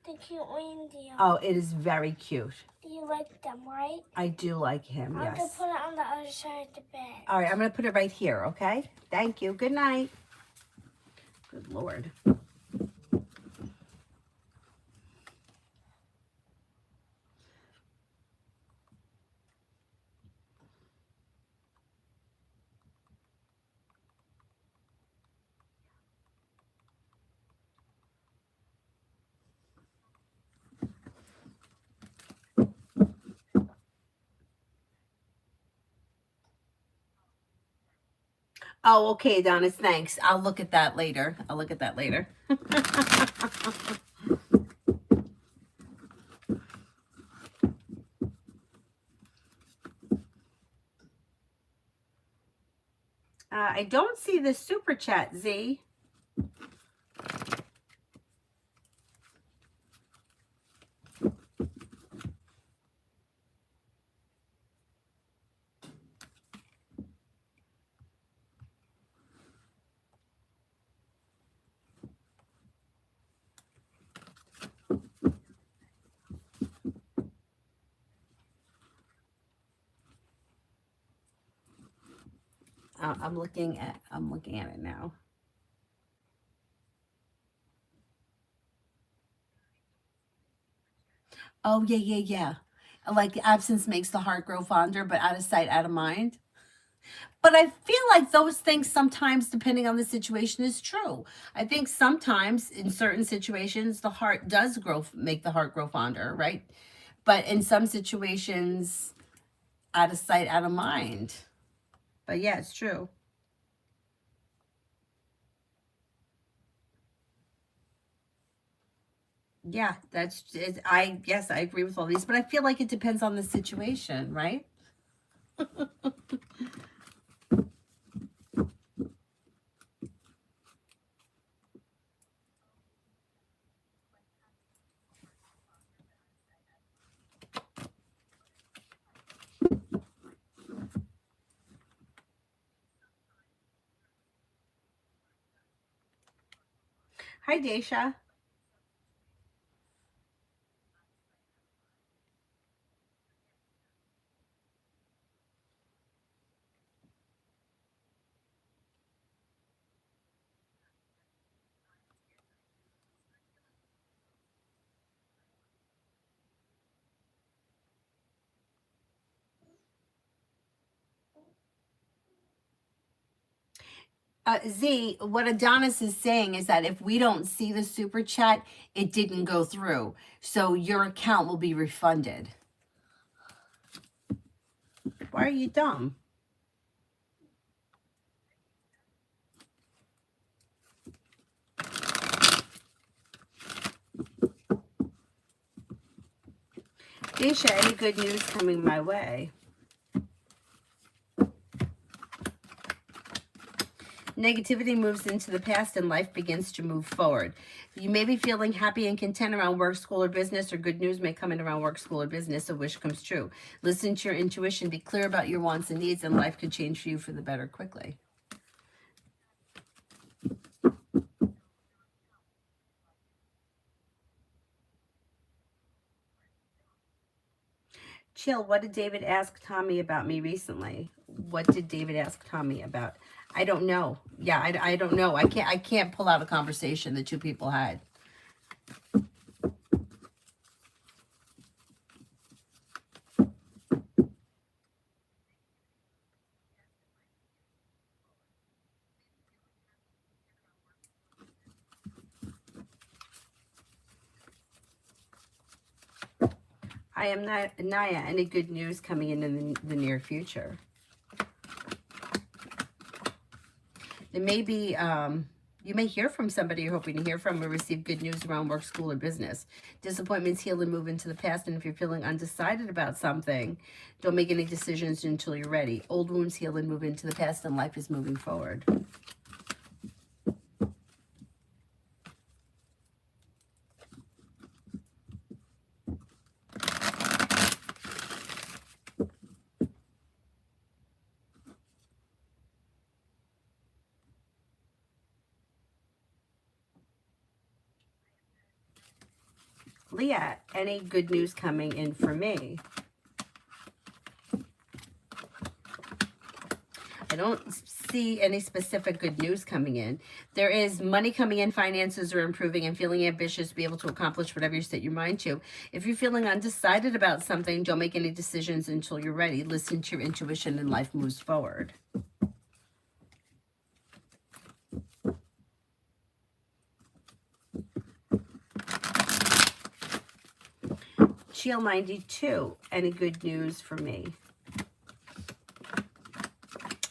The cute reindeer. Oh, it is very cute. Do you like them, right? I do like him, I'm yes. going to put it on the other side of the bed. All right, I'm going to put it right here, okay? Thank you. Good night. Good Lord. Oh, okay, Adonis, thanks. I'll look at that later. I'll look at that later. I don't see the super chat, Z. I'm looking at it now. Oh, yeah. Like absence makes the heart grow fonder, but out of sight, out of mind. But I feel like those things sometimes, depending on the situation, is true. I think sometimes in certain situations, the heart does make the heart grow fonder, right? But in some situations, out of sight, out of mind. But yeah, it's true. Yeah, that's it. Yes, I agree with all these, but I feel like it depends on the situation, right? Hi, Daisha. Z, what Adonis is saying is that if we don't see the super chat, it didn't go through. So your account will be refunded. Why are you dumb? Daisha, any good news coming my way? Negativity moves into the past and life begins to move forward. You may be feeling happy and content around work, school, or business, or good news may come in around work, school, or business. A wish comes true. Listen to your intuition. Be clear about your wants and needs, and life could change for you for the better quickly. Chill, what did David ask Tommy about me recently? What did David ask Tommy about? I don't know. Yeah, I don't know. I can't pull out a conversation the two people had. I am not Naya. Any good news coming in the near future? There may be, you may hear from somebody you're hoping to hear from or receive good news around work, school, or business. Disappointments heal and move into the past. And if you're feeling undecided about something, don't make any decisions until you're ready. Old wounds heal and move into the past, and life is moving forward. Leah, any good news coming in for me? I don't see any specific good news coming in. There is money coming in, finances are improving, and feeling ambitious to be able to accomplish whatever you set your mind to. If you're feeling undecided about something, don't make any decisions until you're ready. Listen to your intuition and life moves forward. Chill 92, any good news for me?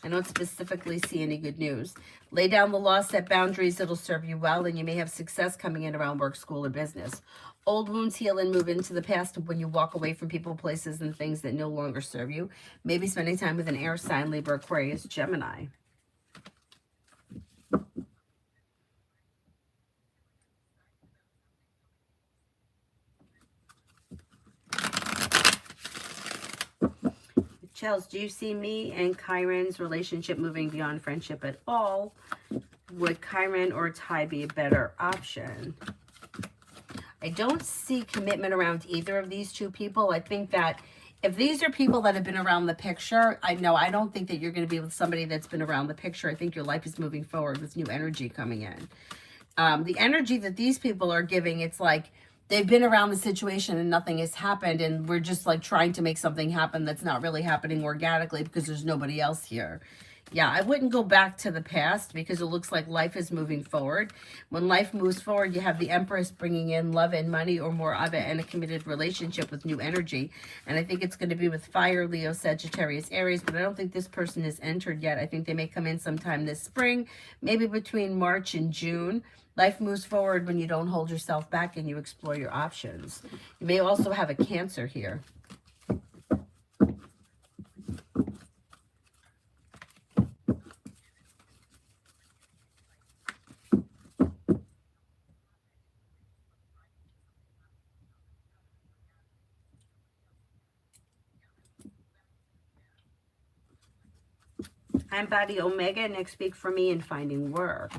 I don't specifically see any good news. Lay down the law, set boundaries that'll serve you well, and you may have success coming in around work, school, or business. Old wounds heal and move into the past when you walk away from people, places, and things that no longer serve you. Maybe spending time with an air sign, Libra, Aquarius, Gemini. Chels, do you see me and Chiron's relationship moving beyond friendship at all? Would Chiron or Ty be a better option? I don't see commitment around either of these two people. I think that if these are people that have been around the picture, I don't think that you're going to be with somebody that's been around the picture. I think your life is moving forward with new energy coming in. The energy that these people are giving, it's like they've been around the situation and nothing has happened, and we're just like trying to make something happen that's not really happening organically because there's nobody else here. Yeah, I wouldn't go back to the past because it looks like life is moving forward. When life moves forward, you have the Empress bringing in love and money or more of it, and a committed relationship with new energy. And I think it's going to be with fire, Leo, Sagittarius, Aries, but I don't think this person has entered yet. I think they may come in sometime this spring, maybe between March and June. Life moves forward when you don't hold yourself back and you explore your options. You may also have a Cancer here. I'm Body Omega. Next week for me in finding work.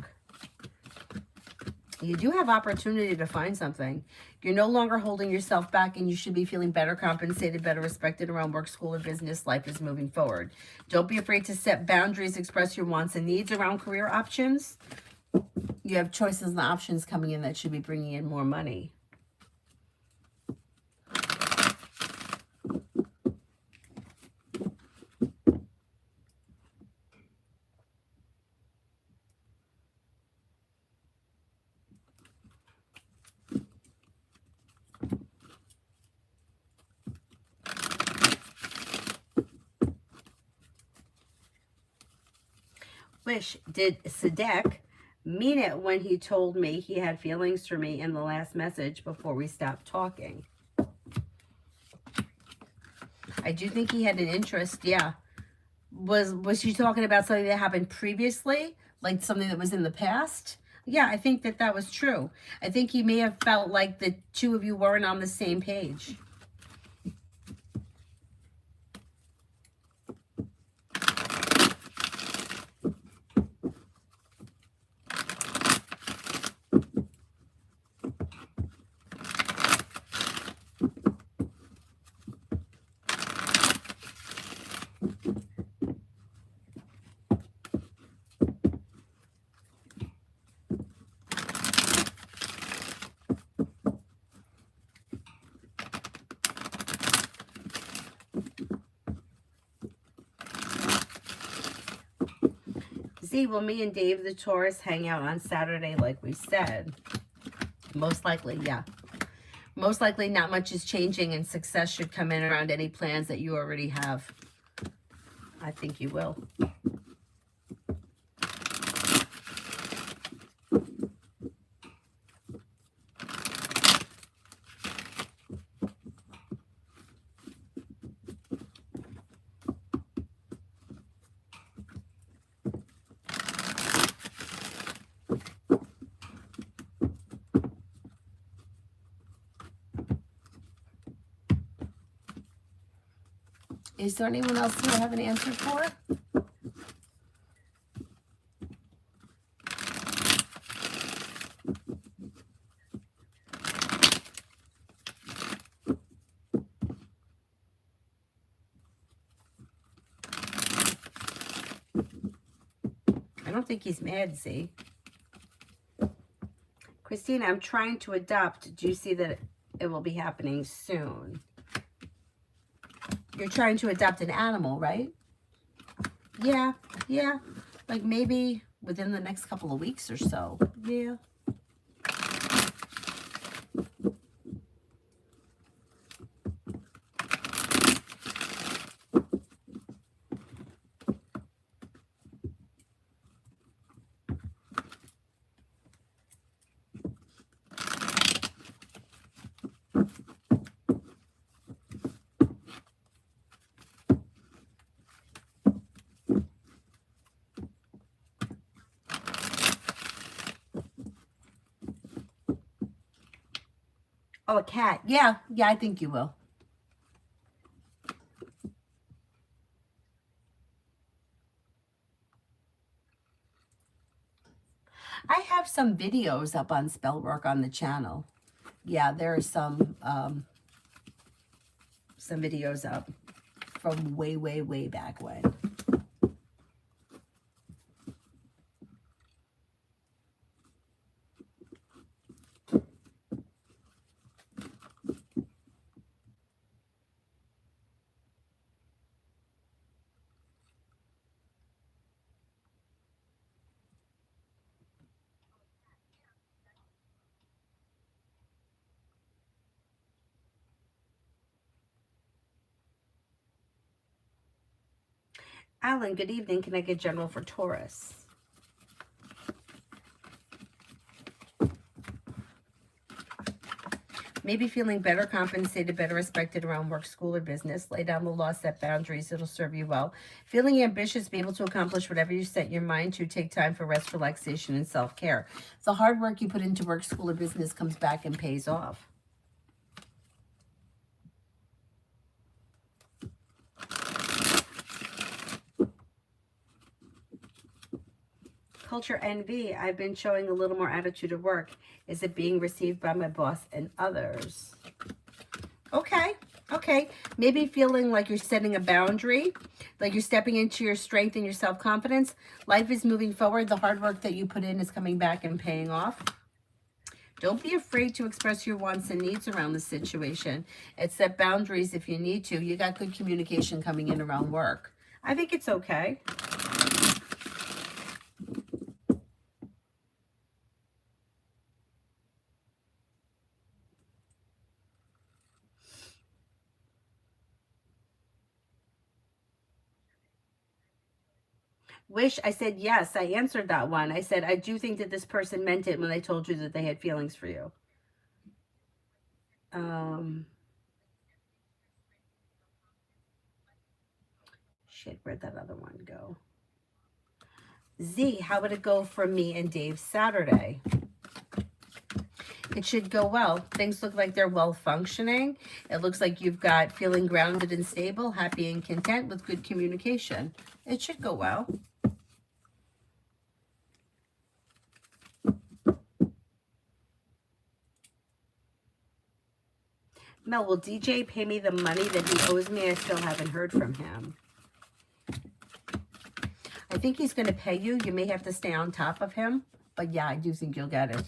You do have opportunity to find something. You're no longer holding yourself back, and you should be feeling better compensated, better respected around work, school, or business. Life is moving forward. Don't be afraid to set boundaries, express your wants and needs around career options. You have choices and options coming in that should be bringing in more money. Wish, did Sadek mean it when he told me he had feelings for me in the last message before we stopped talking? I do think he had an interest, yeah. Was she talking about something that happened previously? Like something that was in the past? Yeah, I think that that was true. I think he may have felt like the two of you weren't on the same page. Z, will me and Dave the Taurus hang out on Saturday like we said? Most likely, yeah. Most likely not much is changing, and success should come in around any plans that you already have. I think you will. Is there anyone else who I have an answer for? I don't think he's mad, Z. Christina, I'm trying to adopt. Do you see that it will be happening soon? You're trying to adopt an animal, right? Yeah, yeah. Like maybe within the next couple of weeks or so. Yeah. Oh, a cat. Yeah, yeah, I think you will. I have some videos up on Spellwork on the channel. Yeah, there are some videos up from way, way, way back when. Alan, good evening. Can I get general for Taurus? Maybe feeling better compensated, better respected around work, school, or business. Lay down the law, set boundaries. It'll serve you well. Feeling ambitious, be able to accomplish whatever you set your mind to. Take time for rest, relaxation, and self-care. The hard work you put into work, school, or business comes back and pays off. Culture envy. I've been showing a little more attitude at work. Is it being received by my boss and others? Okay. Okay. Maybe feeling like you're setting a boundary, like you're stepping into your strength and your self-confidence. Life is moving forward. The hard work that you put in is coming back and paying off. Don't be afraid to express your wants and needs around the situation. And set boundaries if you need to. You got good communication coming in around work. I think it's okay. Wish, I said yes. I answered that one. I said, I do think that this person meant it when they told you that they had feelings for you. Shit, where'd that other one go? Z, how would it go for me and Dave Saturday? It should go well. Things look like they're well functioning. It looks like you've got feeling grounded and stable, happy and content with good communication. It should go well. Mel, will DJ pay me the money that he owes me? I still haven't heard from him. I think he's going to pay you. You may have to stay on top of him. But yeah, I do think you'll get it.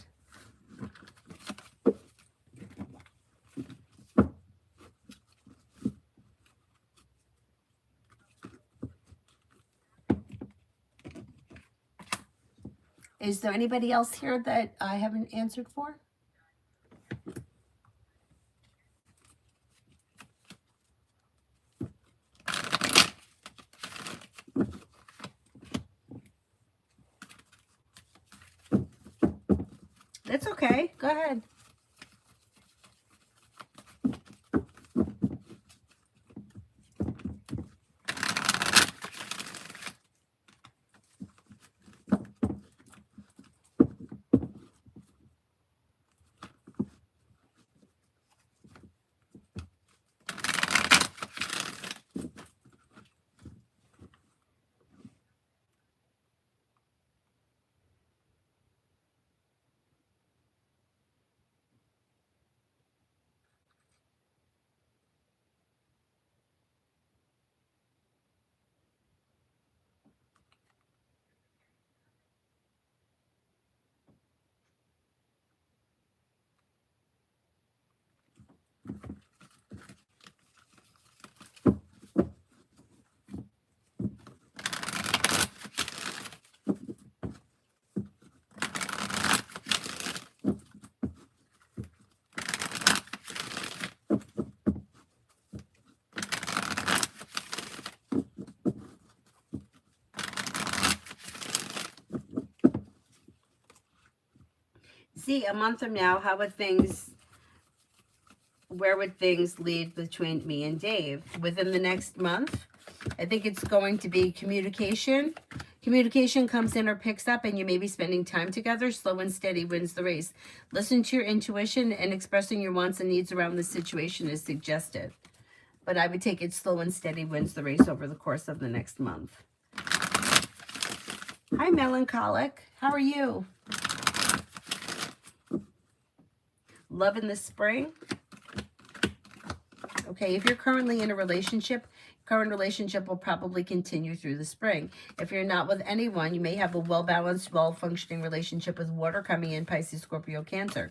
Is there anybody else here that I haven't answered for? That's okay. Go ahead. See, a month from now, where would things lead between me and Dave? Within the next month, I think it's going to be communication. Communication comes in or picks up, and you may be spending time together. Slow and steady wins the race. Listen to your intuition, and expressing your wants and needs around the situation is suggested. But I would take it slow and steady wins the race over the course of the next month. Hi, Melancholic. How are you? Love in the spring. Okay, if you're currently in a relationship, current relationship will probably continue through the spring. If you're not with anyone, you may have a well-balanced, well-functioning relationship with water coming in, Pisces, Scorpio, Cancer.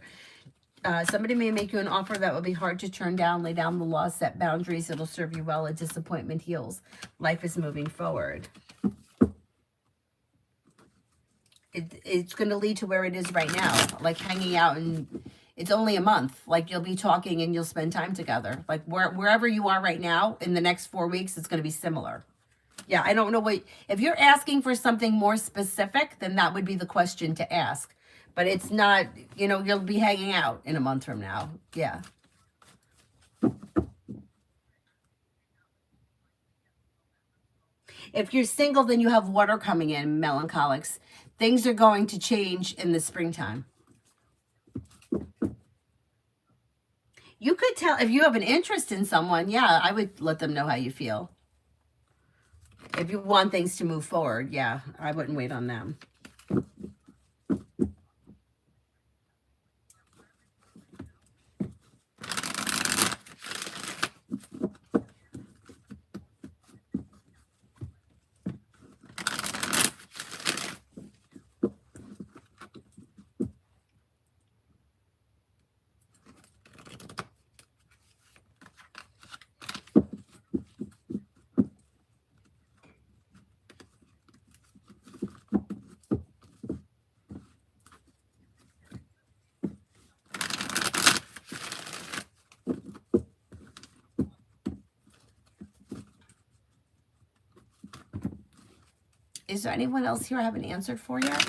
Somebody may make you an offer that will be hard to turn down. Lay down the law, set boundaries. It'll serve you well. A disappointment heals. Life is moving forward. It's going to lead to where it is right now, like hanging out, and it's only a month. Like you'll be talking and you'll spend time together. Like wherever you are right now, in the next 4 weeks, it's going to be similar. Yeah, I don't know if you're asking for something more specific, then that would be the question to ask. But it's not, you'll be hanging out in a month from now. Yeah. If you're single, then you have water coming in, melancholics. Things are going to change in the springtime. You could tell if you have an interest in someone. Yeah, I would let them know how you feel. If you want things to move forward, yeah, I wouldn't wait on them. Is there anyone else here I haven't answered for yet?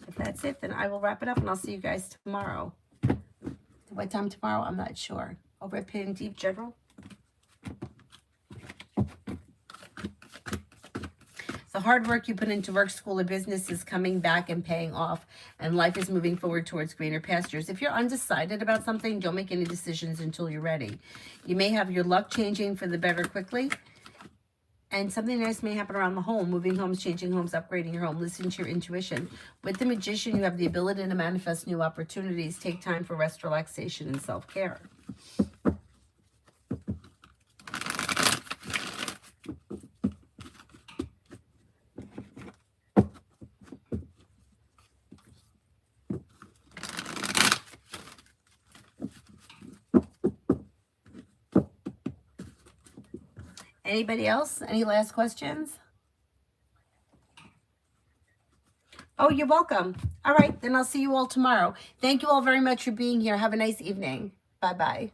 If that's it, then I will wrap it up and I'll see you guys tomorrow. What time tomorrow? I'm not sure. Over at Pin Deep General. The hard work you put into work, school, or business is coming back and paying off, and life is moving forward towards greener pastures. If you're undecided about something, don't make any decisions until you're ready. You may have your luck changing for the better quickly, and something nice may happen around the home. Moving homes, changing homes, upgrading your home. Listen to your intuition. With the Magician, you have the ability to manifest new opportunities. Take time for rest, relaxation, and self-care. Anybody else? Any last questions? Oh, you're welcome. All right, then I'll see you all tomorrow. Thank you all very much for being here. Have a nice evening. Bye-bye.